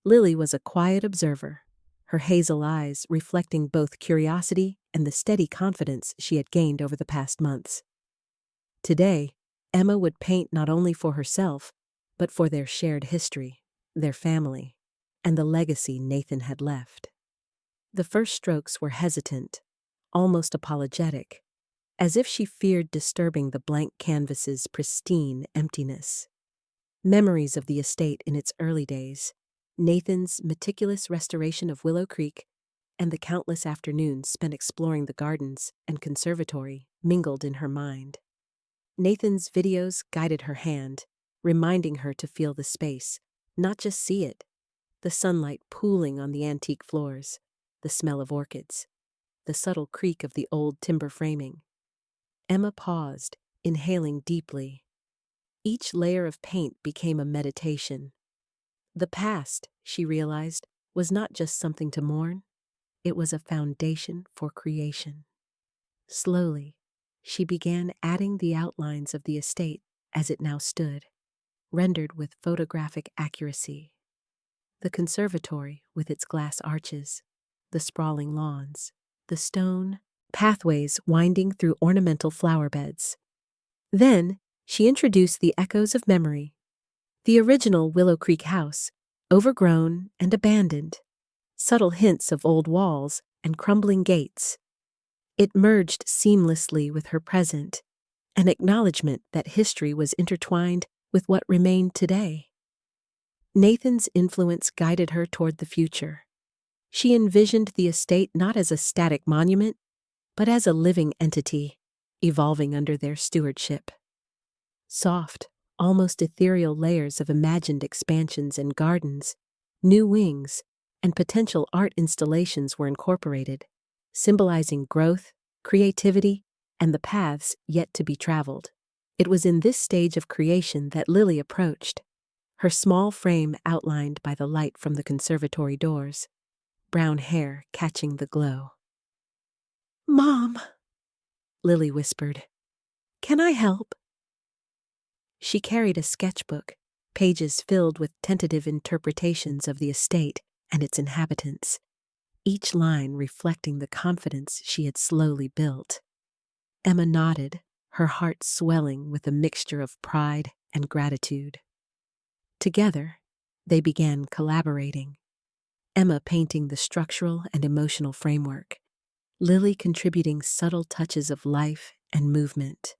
Lily was a quiet observer, her hazel eyes reflecting both curiosity and the steady confidence she had gained over the past months. Today, Emma would paint not only for herself, but for their shared history, their family, and the legacy Nathan had left. The first strokes were hesitant, almost apologetic, as if she feared disturbing the blank canvas's pristine emptiness. Memories of the estate in its early days, Nathan's meticulous restoration of Willow Creek, and the countless afternoons spent exploring the gardens and conservatory mingled in her mind. Nathan's videos guided her hand, reminding her to feel the space, not just see it. The sunlight pooling on the antique floors, the smell of orchids, the subtle creak of the old timber framing. Emma paused, inhaling deeply. Each layer of paint became a meditation. The past, she realized, was not just something to mourn, it was a foundation for creation. Slowly, she began adding the outlines of the estate as it now stood, rendered with photographic accuracy. The conservatory with its glass arches, the sprawling lawns, the stone pathways winding through ornamental flower beds. Then, she introduced the echoes of memory. The original Willow Creek house, overgrown and abandoned, subtle hints of old walls and crumbling gates. It merged seamlessly with her present, an acknowledgement that history was intertwined with what remained today. Nathan's influence guided her toward the future. She envisioned the estate not as a static monument, but as a living entity, evolving under their stewardship. Soft, almost ethereal layers of imagined expansions and gardens, new wings, and potential art installations were incorporated, symbolizing growth, creativity, and the paths yet to be traveled. It was in this stage of creation that Lily approached, her small frame outlined by the light from the conservatory doors, brown hair catching the glow. "Mom," Lily whispered, "can I help?" She carried a sketchbook, pages filled with tentative interpretations of the estate and its inhabitants, each line reflecting the confidence she had slowly built. Emma nodded, her heart swelling with a mixture of pride and gratitude. Together, they began collaborating, Emma painting the structural and emotional framework, Lily contributing subtle touches of life and movement,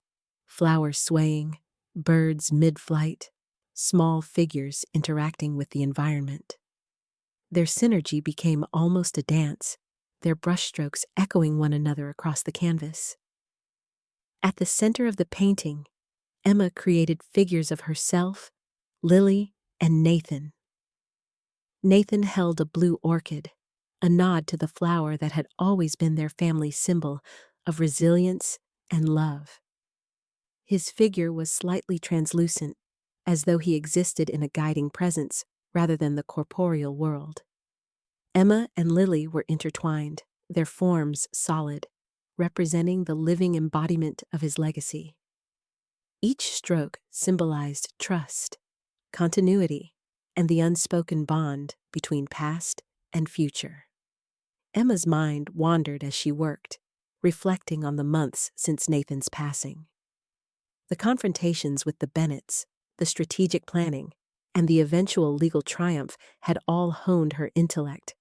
flowers swaying, birds mid-flight, small figures interacting with the environment. Their synergy became almost a dance, their brushstrokes echoing one another across the canvas. At the center of the painting, Emma created figures of herself, Lily, and Nathan. Nathan held a blue orchid, a nod to the flower that had always been their family's symbol of resilience and love. His figure was slightly translucent, as though he existed in a guiding presence rather than the corporeal world. Emma and Lily were intertwined, their forms solid, representing the living embodiment of his legacy. Each stroke symbolized trust, continuity, and the unspoken bond between past and future. Emma's mind wandered as she worked, reflecting on the months since Nathan's passing. The confrontations with the Bennets, the strategic planning, and the eventual legal triumph had all honed her intellect,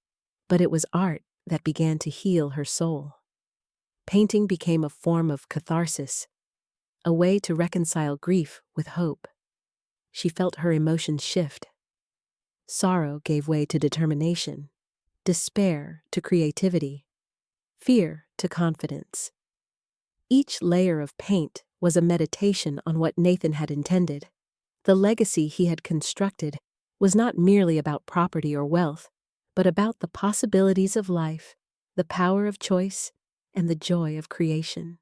but it was art that began to heal her soul. Painting became a form of catharsis, a way to reconcile grief with hope. She felt her emotions shift. Sorrow gave way to determination, despair to creativity, fear to confidence. Each layer of paint was a meditation on what Nathan had intended. The legacy he had constructed was not merely about property or wealth, but about the possibilities of life, the power of choice, and the joy of creation.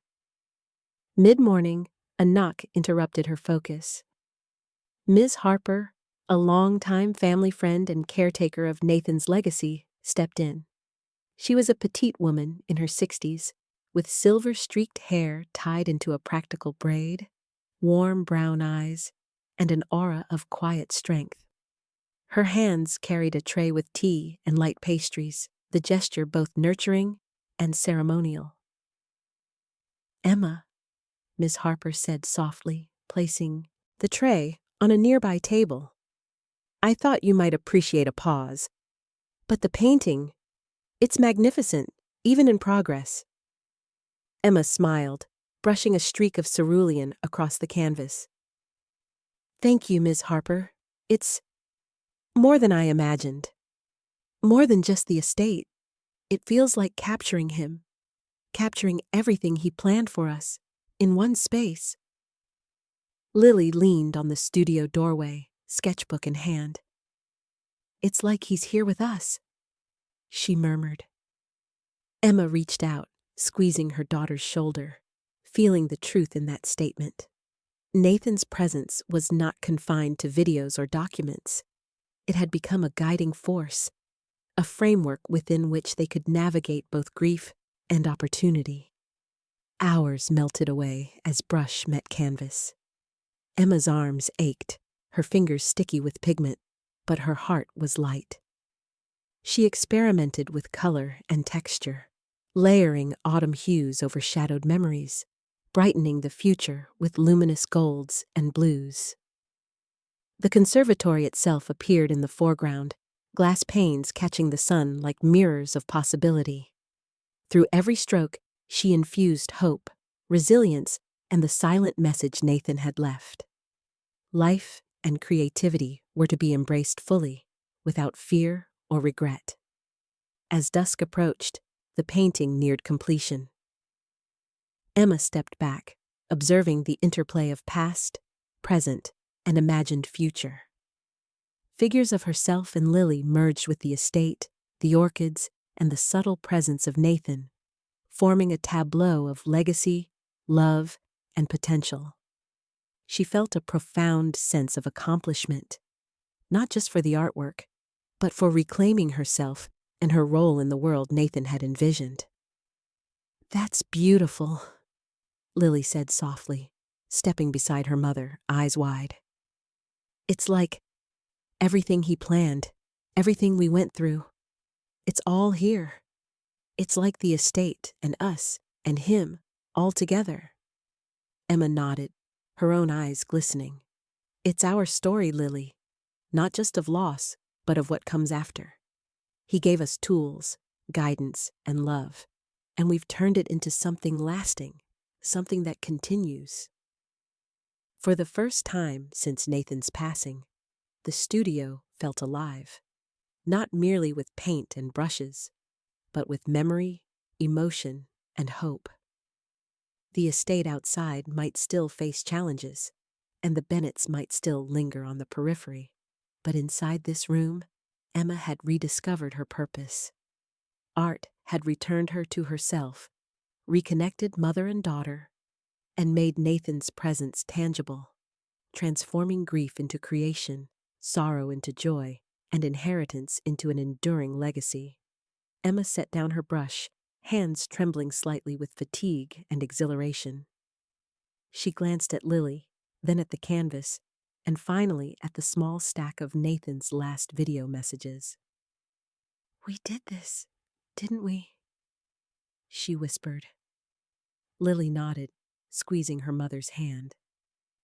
Mid-morning, a knock interrupted her focus. "Ms. Harper," A longtime family friend and caretaker of Nathan's legacy, stepped in. She was a petite woman in her 60s, with silver-streaked hair tied into a practical braid, warm brown eyes, and an aura of quiet strength. Her hands carried a tray with tea and light pastries, the gesture both nurturing and ceremonial. "Emma," Miss Harper said softly, placing the tray on a nearby table. "I thought you might appreciate a pause. But the painting, it's magnificent, even in progress." Emma smiled, brushing a streak of cerulean across the canvas. "Thank you, Miss Harper. It's more than I imagined. More than just the estate. It feels like capturing him, capturing everything he planned for us, in one space." Lily leaned on the studio doorway, sketchbook in hand. "It's like he's here with us," she murmured. Emma reached out, squeezing her daughter's shoulder, feeling the truth in that statement. Nathan's presence was not confined to videos or documents. It had become a guiding force, a framework within which they could navigate both grief and opportunity. Hours melted away as brush met canvas. Emma's arms ached, her fingers sticky with pigment, but her heart was light. She experimented with color and texture, layering autumn hues over shadowed memories, brightening the future with luminous golds and blues. The conservatory itself appeared in the foreground, glass panes catching the sun like mirrors of possibility. Through every stroke, she infused hope, resilience, and the silent message Nathan had left. Life and creativity were to be embraced fully, without fear or regret. As dusk approached, the painting neared completion. Emma stepped back, observing the interplay of past, present, and imagined future. Figures of herself and Lily merged with the estate, the orchids, and the subtle presence of Nathan, forming a tableau of legacy, love, and potential. She felt a profound sense of accomplishment, not just for the artwork, but for reclaiming herself and her role in the world Nathan had envisioned. "That's beautiful," Lily said softly, stepping beside her mother, eyes wide. "It's like everything he planned, everything we went through. It's all here. It's like the estate and us and him all together." Emma nodded, her own eyes glistening. "It's our story, Lily, not just of loss, but of what comes after. He gave us tools, guidance, and love, and we've turned it into something lasting, something that continues." For the first time since Nathan's passing, the studio felt alive, not merely with paint and brushes, but with memory, emotion, and hope. The estate outside might still face challenges, and the Bennets might still linger on the periphery, but inside this room, Emma had rediscovered her purpose. Art had returned her to herself, reconnected mother and daughter, and made Nathan's presence tangible, transforming grief into creation, sorrow into joy, and inheritance into an enduring legacy. Emma set down her brush, hands trembling slightly with fatigue and exhilaration. She glanced at Lily, then at the canvas, and finally at the small stack of Nathan's last video messages. "We did this, didn't we?" she whispered. Lily nodded, squeezing her mother's hand.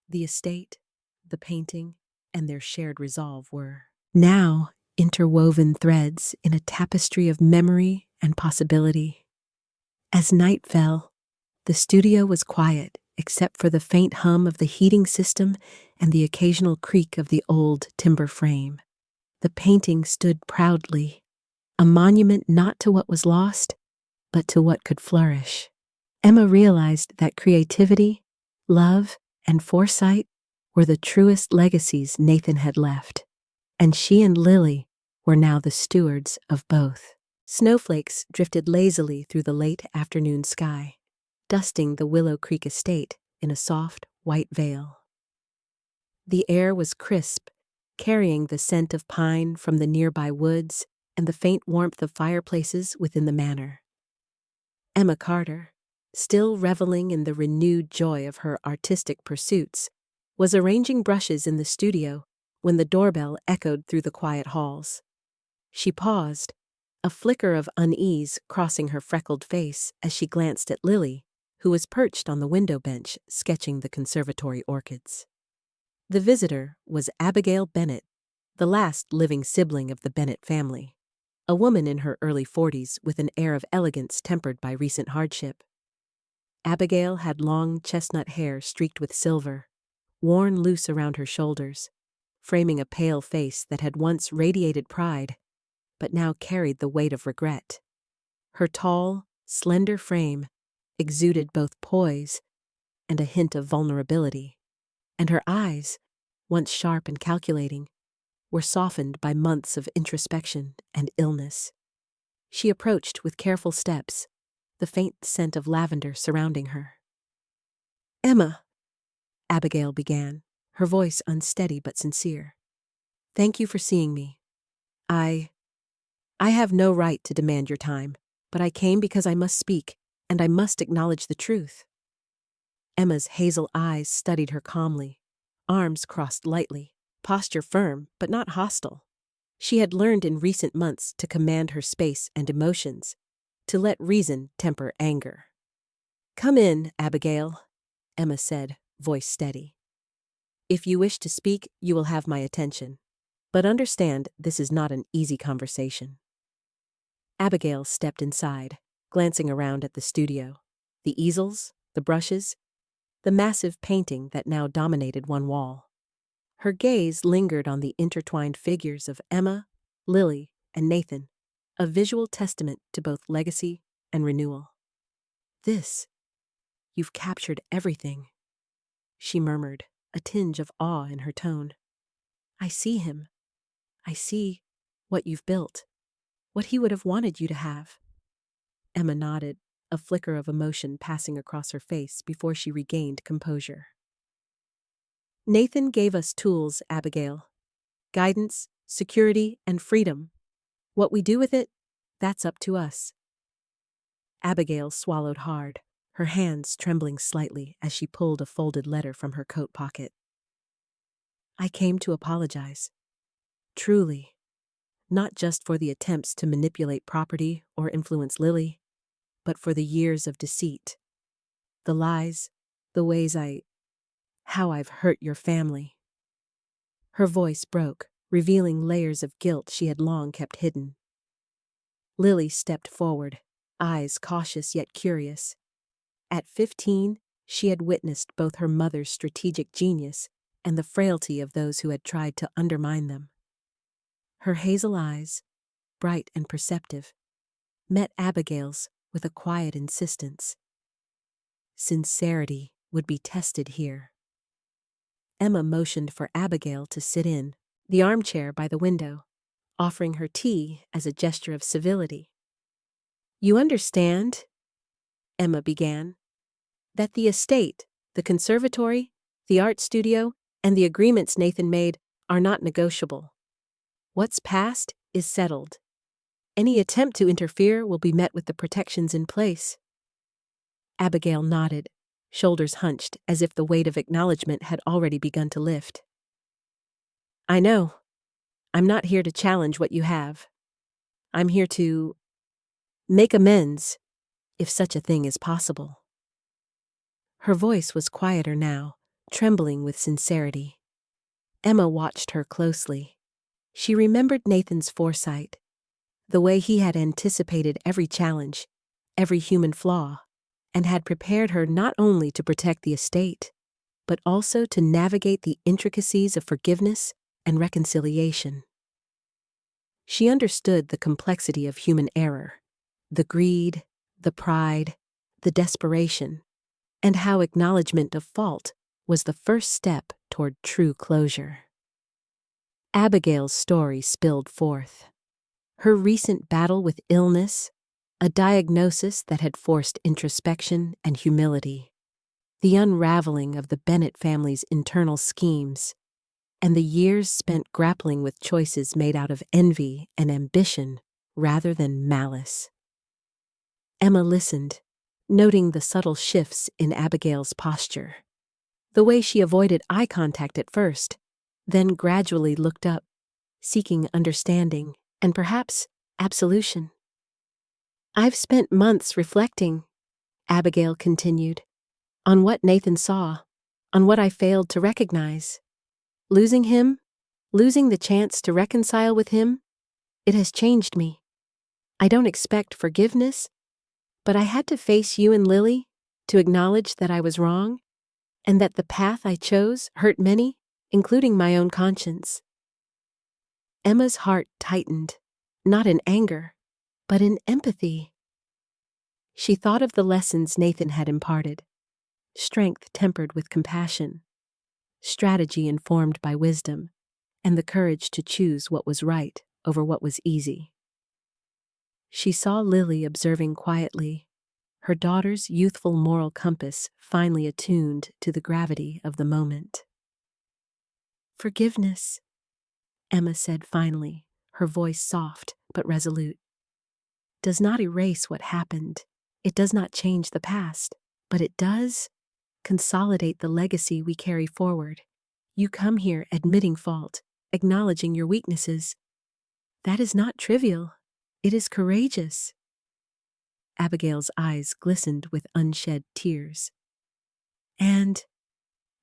The estate, the painting, and their shared resolve were now interwoven threads in a tapestry of memory and possibility. As night fell, the studio was quiet except for the faint hum of the heating system and the occasional creak of the old timber frame. The painting stood proudly, a monument not to what was lost, but to what could flourish. Emma realized that creativity, love, and foresight were the truest legacies Nathan had left, and she and Lily were now the stewards of both. Snowflakes drifted lazily through the late afternoon sky, dusting the Willow Creek estate in a soft, white veil. The air was crisp, carrying the scent of pine from the nearby woods and the faint warmth of fireplaces within the manor. Emma Carter, still reveling in the renewed joy of her artistic pursuits, was arranging brushes in the studio when the doorbell echoed through the quiet halls. She paused, a flicker of unease crossing her freckled face as she glanced at Lily, who was perched on the window bench sketching the conservatory orchids. The visitor was Abigail Bennett, the last living sibling of the Bennett family, a woman in her early 40s with an air of elegance tempered by recent hardship. Abigail had long chestnut hair streaked with silver, worn loose around her shoulders, framing a pale face that had once radiated pride, but now carried the weight of regret. Her tall, slender frame exuded both poise and a hint of vulnerability, and her eyes, once sharp and calculating, were softened by months of introspection and illness. She approached with careful steps, the faint scent of lavender surrounding her. "Emma," Abigail began, her voice unsteady but sincere. "Thank you for seeing me. I have no right to demand your time, but I came because I must speak, and I must acknowledge the truth." Emma's hazel eyes studied her calmly, arms crossed lightly, posture firm but not hostile. She had learned in recent months to command her space and emotions, to let reason temper anger. "Come in, Abigail," Emma said, voice steady. "If you wish to speak, you will have my attention. But understand, this is not an easy conversation." Abigail stepped inside, glancing around at the studio, the easels, the brushes, the massive painting that now dominated one wall. Her gaze lingered on the intertwined figures of Emma, Lily, and Nathan, a visual testament to both legacy and renewal. "You've captured everything," she murmured, a tinge of awe in her tone. "I see him. I see what you've built, what he would have wanted you to have." Emma nodded, a flicker of emotion passing across her face before she regained composure. "Nathan gave us tools, Abigail. Guidance, security, and freedom. What we do with it, that's up to us." Abigail swallowed hard, her hands trembling slightly as she pulled a folded letter from her coat pocket. "I came to apologize. Truly. Not just for the attempts to manipulate property or influence Lily, but for the years of deceit. The lies, the ways how I've hurt your family." Her voice broke, revealing layers of guilt she had long kept hidden. Lily stepped forward, eyes cautious yet curious. At 15, she had witnessed both her mother's strategic genius and the frailty of those who had tried to undermine them. Her hazel eyes, bright and perceptive, met Abigail's with a quiet insistence. Sincerity would be tested here. Emma motioned for Abigail to sit in the armchair by the window, offering her tea as a gesture of civility. "You understand," Emma began, "that the estate, the conservatory, the art studio, and the agreements Nathan made are not negotiable. What's past is settled. Any attempt to interfere will be met with the protections in place." Abigail nodded, shoulders hunched as if the weight of acknowledgement had already begun to lift. "I know. I'm not here to challenge what you have. I'm here to make amends, if such a thing is possible." Her voice was quieter now, trembling with sincerity. Emma watched her closely. She remembered Nathan's foresight, the way he had anticipated every challenge, every human flaw, and had prepared her not only to protect the estate, but also to navigate the intricacies of forgiveness and reconciliation. She understood the complexity of human error, the greed, the pride, the desperation, and how acknowledgement of fault was the first step toward true closure. Abigail's story spilled forth. Her recent battle with illness, a diagnosis that had forced introspection and humility, the unraveling of the Bennett family's internal schemes, and the years spent grappling with choices made out of envy and ambition rather than malice. Emma listened, noting the subtle shifts in Abigail's posture. The way she avoided eye contact at first, then gradually looked up, seeking understanding and perhaps absolution. "I've spent months reflecting," Abigail continued, "on what Nathan saw, on what I failed to recognize. Losing him, losing the chance to reconcile with him, it has changed me. I don't expect forgiveness, but I had to face you and Lily to acknowledge that I was wrong and that the path I chose hurt many, including my own conscience." Emma's heart tightened, not in anger, but in empathy. She thought of the lessons Nathan had imparted, strength tempered with compassion, strategy informed by wisdom, and the courage to choose what was right over what was easy. She saw Lily observing quietly, her daughter's youthful moral compass finely attuned to the gravity of the moment. "Forgiveness," Emma said finally, her voice soft but resolute, "does not erase what happened. It does not change the past, but it does consolidate the legacy we carry forward. You come here admitting fault, acknowledging your weaknesses. That is not trivial. It is courageous." Abigail's eyes glistened with unshed tears. "And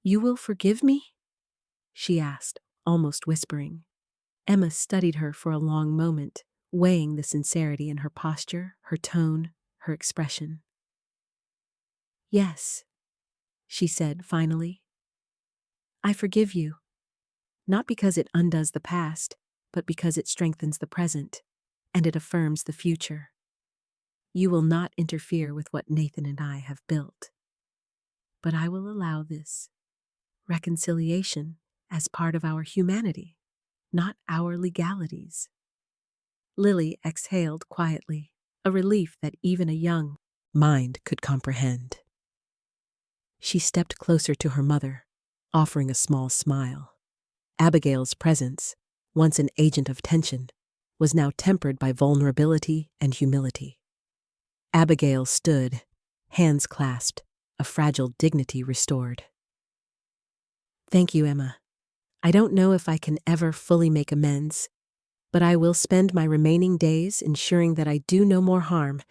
you will forgive me?" she asked, almost whispering. Emma studied her for a long moment, weighing the sincerity in her posture, her tone, her expression. "Yes," she said finally. "I forgive you, not because it undoes the past, but because it strengthens the present, and it affirms the future. You will not interfere with what Nathan and I have built. But I will allow this reconciliation as part of our humanity, not our legalities." Lily exhaled quietly, a relief that even a young mind could comprehend. She stepped closer to her mother, offering a small smile. Abigail's presence, once an agent of tension, was now tempered by vulnerability and humility. Abigail stood, hands clasped, a fragile dignity restored. "Thank you, Emma. I don't know if I can ever fully make amends, but I will spend my remaining days ensuring that I do no more harm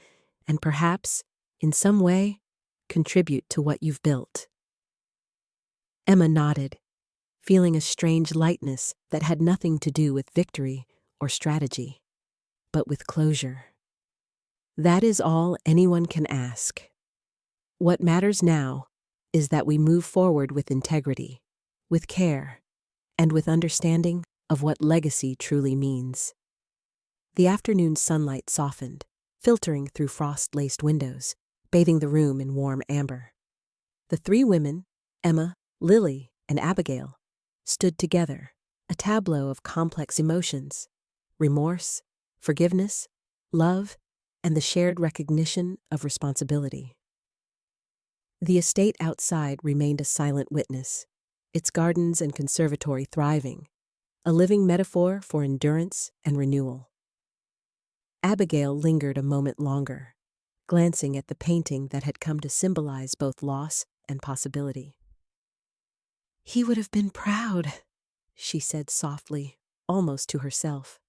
and perhaps, in some way, contribute to what you've built." Emma nodded, feeling a strange lightness that had nothing to do with victory or strategy, but with closure. That is all anyone can ask. What matters now is that we move forward with integrity, with care, and with understanding of what legacy truly means. The afternoon sunlight softened, filtering through frost-laced windows, bathing the room in warm amber. The three women, Emma, Lily, and Abigail, stood together, a tableau of complex emotions: remorse, forgiveness, love, and the shared recognition of responsibility. The estate outside remained a silent witness, its gardens and conservatory thriving, a living metaphor for endurance and renewal. Abigail lingered a moment longer, glancing at the painting that had come to symbolize both loss and possibility. "He would have been proud," she said softly, almost to herself.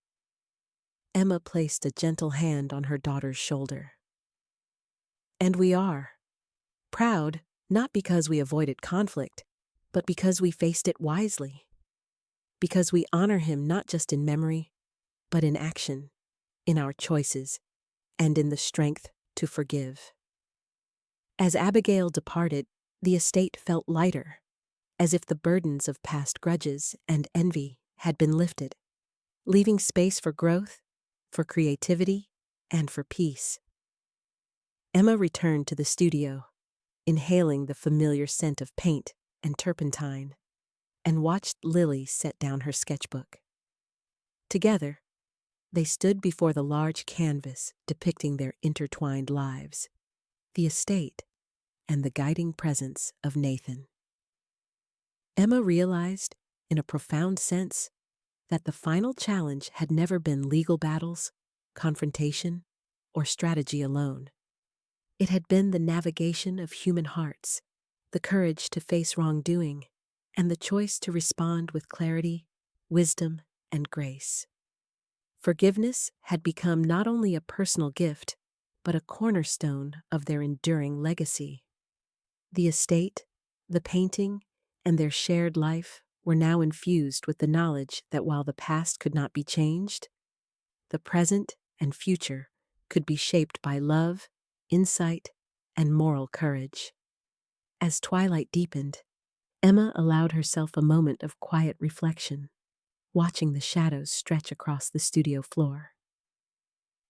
Emma placed a gentle hand on her daughter's shoulder. "And we are. Proud, not because we avoided conflict, but because we faced it wisely. Because we honor him not just in memory, but in action, in our choices, and in the strength to forgive." As Abigail departed, the estate felt lighter, as if the burdens of past grudges and envy had been lifted, leaving space for growth, for creativity, and for peace. Emma returned to the studio, inhaling the familiar scent of paint and turpentine, and watched Lily set down her sketchbook. Together, they stood before the large canvas depicting their intertwined lives, the estate, and the guiding presence of Nathan. Emma realized in a profound sense, that the final challenge had never been legal battles, confrontation, or strategy alone. It had been the navigation of human hearts, the courage to face wrongdoing, and the choice to respond with clarity, wisdom, and grace. Forgiveness had become not only a personal gift, but a cornerstone of their enduring legacy. The estate, the painting, and their shared life were now infused with the knowledge that while the past could not be changed, the present and future could be shaped by love, insight, and moral courage. As twilight deepened, Emma allowed herself a moment of quiet reflection, watching the shadows stretch across the studio floor.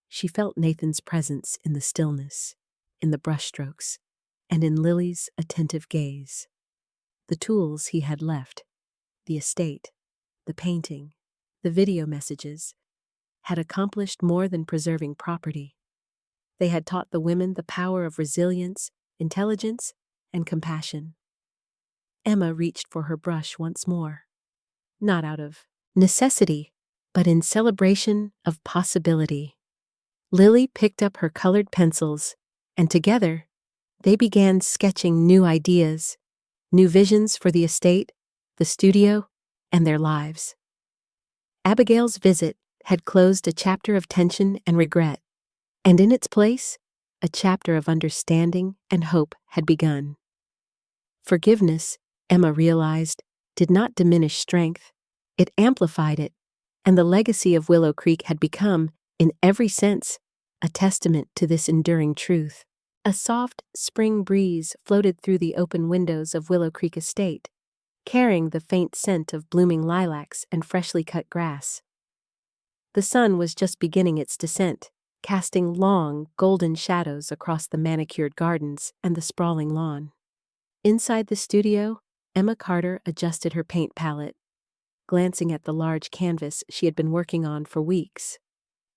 She felt Nathan's presence in the stillness, in the brushstrokes, and in Lily's attentive gaze. The tools he had left, the estate, the painting, the video messages, had accomplished more than preserving property. They had taught the women the power of resilience, intelligence, and compassion. Emma reached for her brush once more, not out of necessity, but in celebration of possibility. Lily picked up her colored pencils, and together, they began sketching new ideas, new visions for the estate, the studio, and their lives. Abigail's visit had closed a chapter of tension and regret, and in its place, a chapter of understanding and hope had begun. Forgiveness, Emma realized, did not diminish strength, it amplified it, and the legacy of Willow Creek had become, in every sense, a testament to this enduring truth. A soft spring breeze floated through the open windows of Willow Creek Estate, carrying the faint scent of blooming lilacs and freshly cut grass. The sun was just beginning its descent, casting long, golden shadows across the manicured gardens and the sprawling lawn. Inside the studio, Emma Carter adjusted her paint palette, glancing at the large canvas she had been working on for weeks.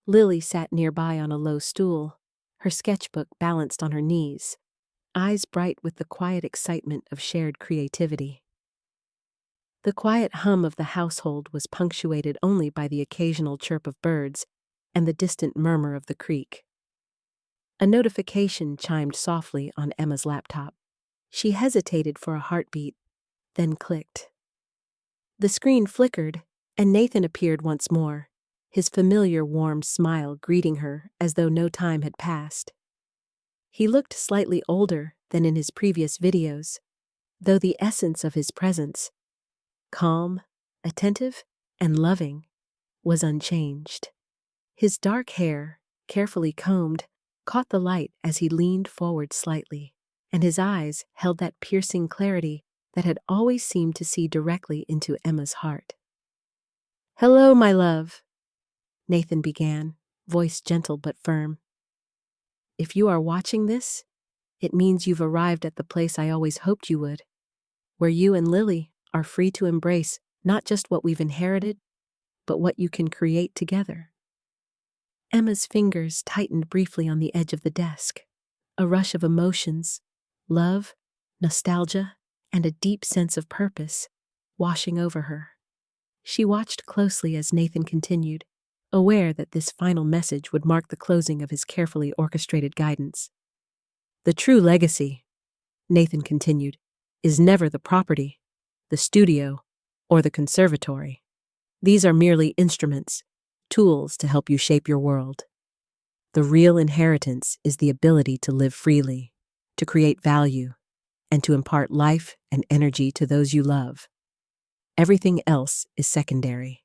Lily sat nearby on a low stool, her sketchbook balanced on her knees, eyes bright with the quiet excitement of shared creativity. The quiet hum of the household was punctuated only by the occasional chirp of birds and the distant murmur of the creek. A notification chimed softly on Emma's laptop. She hesitated for a heartbeat, then clicked. The screen flickered, and Nathan appeared once more, his familiar warm smile greeting her as though no time had passed. He looked slightly older than in his previous videos, though the essence of his presence, calm, attentive, and loving, was unchanged. His dark hair, carefully combed, caught the light as he leaned forward slightly, and his eyes held that piercing clarity that had always seemed to see directly into Emma's heart. "Hello, my love," Nathan began, voice gentle but firm. "If you are watching this, it means you've arrived at the place I always hoped you would, where you and Lily are free to embrace not just what we've inherited, but what you can create together." Emma's fingers tightened briefly on the edge of the desk, a rush of emotions, love, nostalgia, and a deep sense of purpose washing over her. She watched closely as Nathan continued, aware that this final message would mark the closing of his carefully orchestrated guidance. "The true legacy," Nathan continued, "is never the property, the studio, or the conservatory. These are merely instruments, tools to help you shape your world. The real inheritance is the ability to live freely, to create value, and to impart life and energy to those you love. Everything else is secondary.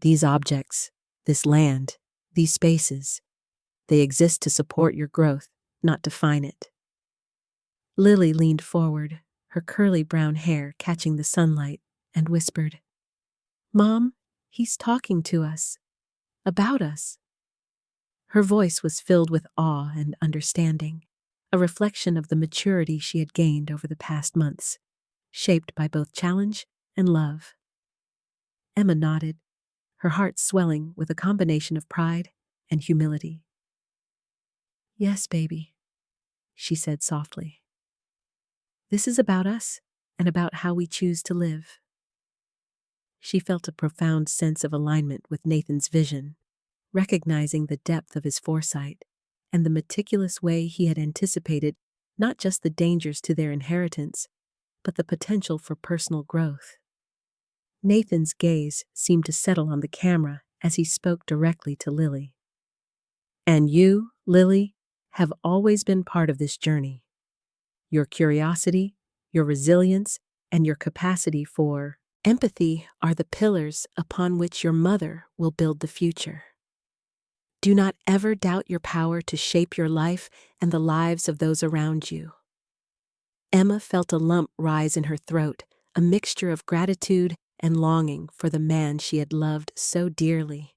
These objects, this land, these spaces, they exist to support your growth, not define it." Lily leaned forward, her curly brown hair catching the sunlight, and whispered, "Mom, he's talking to us. About us." Her voice was filled with awe and understanding, a reflection of the maturity she had gained over the past months, shaped by both challenge and love. Emma nodded, her heart swelling with a combination of pride and humility. "Yes, baby," she said softly. "This is about us and about how we choose to live." She felt a profound sense of alignment with Nathan's vision, recognizing the depth of his foresight and the meticulous way he had anticipated not just the dangers to their inheritance, but the potential for personal growth. Nathan's gaze seemed to settle on the camera as he spoke directly to Lily. And you, Lily, have always been part of this journey. Your curiosity, your resilience, and your capacity for empathy are the pillars upon which your mother will build the future. Do not ever doubt your power to shape your life and the lives of those around you. Emma felt a lump rise in her throat, a mixture of gratitude and longing for the man she had loved so dearly.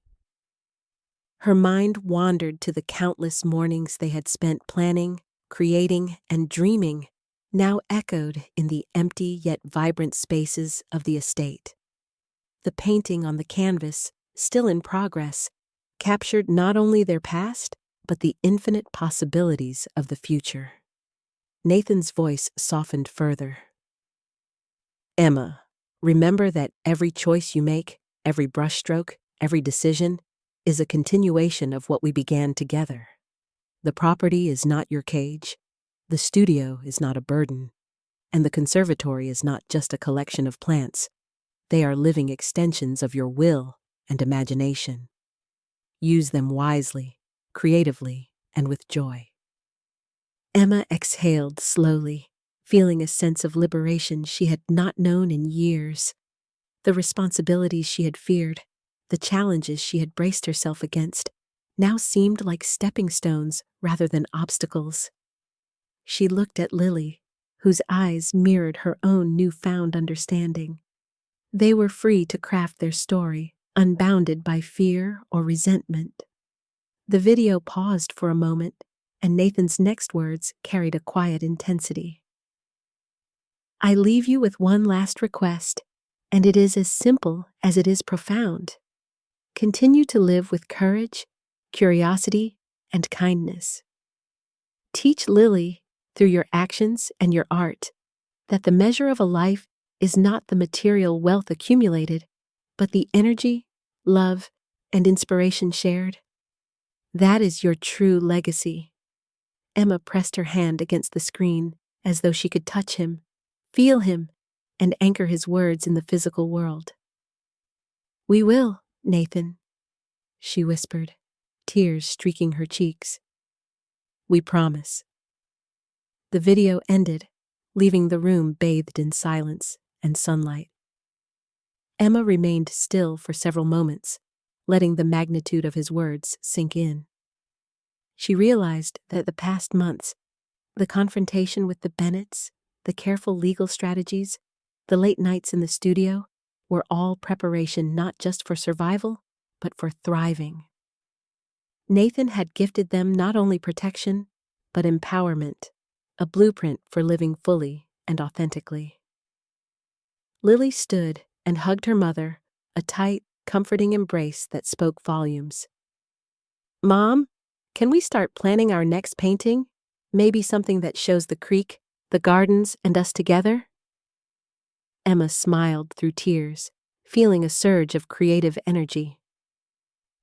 Her mind wandered to the countless mornings they had spent planning, creating, and dreaming, now echoed in the empty yet vibrant spaces of the estate. The painting on the canvas, still in progress, captured not only their past, but the infinite possibilities of the future. Nathan's voice softened further. Emma, remember that every choice you make, every brushstroke, every decision, is a continuation of what we began together. The property is not your cage, the studio is not a burden, and the conservatory is not just a collection of plants. They are living extensions of your will and imagination. Use them wisely, creatively, and with joy. Emma exhaled slowly, feeling a sense of liberation she had not known in years. The responsibilities she had feared, the challenges she had braced herself against, now seemed like stepping stones rather than obstacles. She looked at Lily, whose eyes mirrored her own newfound understanding. They were free to craft their story, unbounded by fear or resentment. The video paused for a moment, and Nathan's next words carried a quiet intensity. I leave you with one last request, and it is as simple as it is profound. Continue to live with courage, curiosity, and kindness. Teach Lily, through your actions and your art, that the measure of a life is not the material wealth accumulated, but the energy, love, and inspiration shared. That is your true legacy. Emma pressed her hand against the screen as though she could touch him, feel him, and anchor his words in the physical world. We will, Nathan, she whispered, tears streaking her cheeks. We promise. The video ended, leaving the room bathed in silence and sunlight. Emma remained still for several moments, letting the magnitude of his words sink in. She realized that the past months, the confrontation with the Bennets, the careful legal strategies, the late nights in the studio, were all preparation not just for survival, but for thriving. Nathan had gifted them not only protection, but empowerment, a blueprint for living fully and authentically. Lily stood and hugged her mother, a tight, comforting embrace that spoke volumes. Mom, can we start planning our next painting? Maybe something that shows the creek, the gardens, and us together? Emma smiled through tears, feeling a surge of creative energy.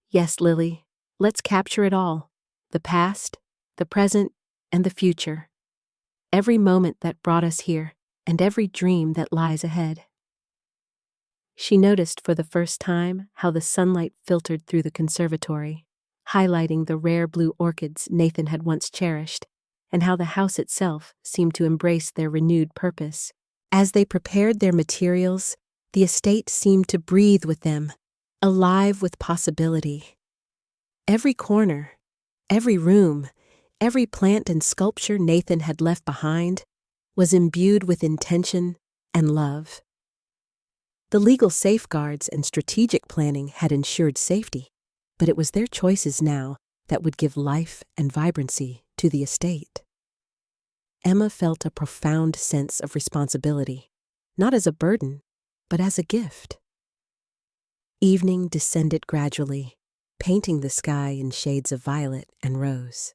Yes, Lily, let's capture it all. The past, the present, and the future. Every moment that brought us here, and every dream that lies ahead. She noticed for the first time how the sunlight filtered through the conservatory, highlighting the rare blue orchids Nathan had once cherished, and how the house itself seemed to embrace their renewed purpose. As they prepared their materials, the estate seemed to breathe with them, alive with possibility. Every corner, every room, every plant and sculpture Nathan had left behind was imbued with intention and love. The legal safeguards and strategic planning had ensured safety, but it was their choices now that would give life and vibrancy to the estate. Emma felt a profound sense of responsibility, not as a burden, but as a gift. Evening descended gradually, painting the sky in shades of violet and rose.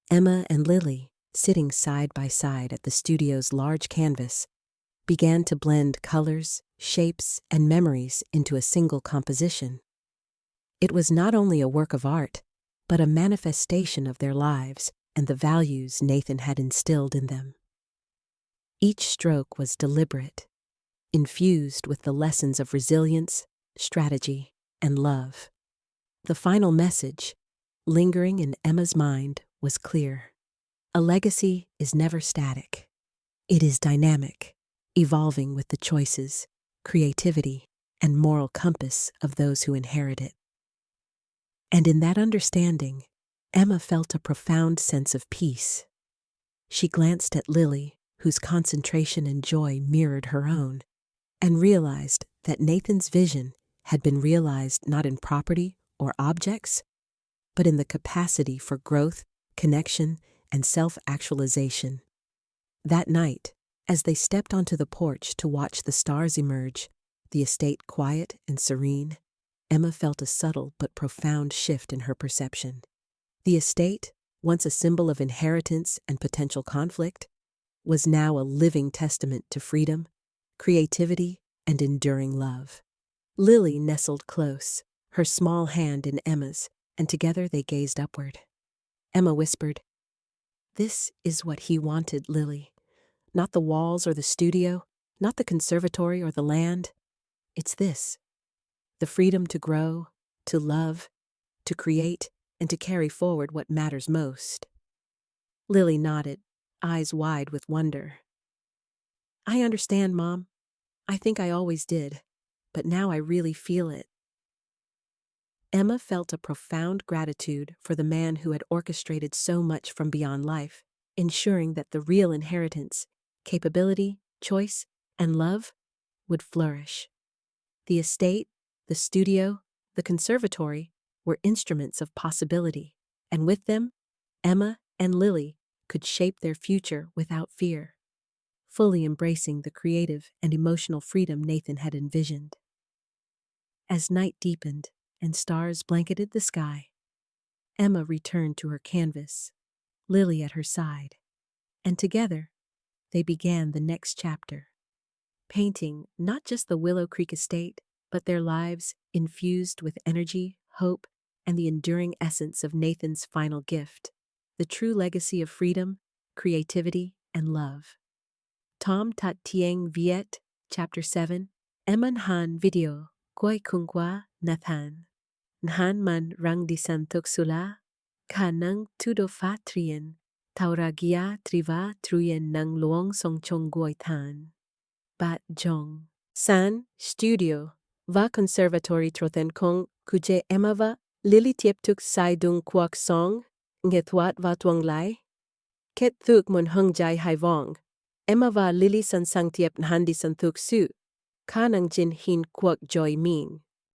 Emma and Lily, sitting side by side at the studio's large canvas, began to blend colors, shapes, and memories into a single composition. It was not only a work of art, but a manifestation of their lives and the values Nathan had instilled in them. Each stroke was deliberate, infused with the lessons of resilience, strategy, and love. The final message, lingering in Emma's mind, was clear. A legacy is never static. It is dynamic, evolving with the choices, creativity, and moral compass of those who inherit it. And in that understanding, Emma felt a profound sense of peace. She glanced at Lily, whose concentration and joy mirrored her own, and realized that Nathan's vision had been realized not in property or objects, but in the capacity for growth, connection, and self-actualization. That night, as they stepped onto the porch to watch the stars emerge, the estate quiet and serene, Emma felt a subtle but profound shift in her perception. The estate, once a symbol of inheritance and potential conflict, was now a living testament to freedom, creativity, and enduring love. Lily nestled close, her small hand in Emma's, and together they gazed upward. Emma whispered, "This is what he wanted, Lily. Not the walls or the studio, not the conservatory or the land. It's this: the freedom to grow, to love, to create, and to carry forward what matters most." Lily nodded, eyes wide with wonder. "I understand, Mom. I think I always did, but now I really feel it." Emma felt a profound gratitude for the man who had orchestrated so much from beyond life, ensuring that the real inheritance, capability, choice, and love would flourish. The estate, the studio, the conservatory were instruments of possibility, and with them, Emma and Lily could shape their future without fear, fully embracing the creative and emotional freedom Nathan had envisioned. As night deepened and stars blanketed the sky, Emma returned to her canvas, Lily at her side, and together they began the next chapter, painting not just the Willow Creek estate, but their lives infused with energy, hope, and the enduring essence of Nathan's final gift, the true legacy of freedom, creativity, and love. Tom Tat Tieng Viet, Chapter 7, Eman Han Video, Koi Kungwa Nathan. Nhan man rang di santuk sula, kanang tudo fatrien, tauragia triva truyen nang luong song chong goi tan. Bat jong. San, studio, va conservatory troten kong kuje emava, lili tiep tuk sai dung kwak song, ngethwat va tuang lai. Ket thuk mun hung jai hai vong, emava lili san sang tiep nhandi san thuk su, kanang jin hin kwak joy min.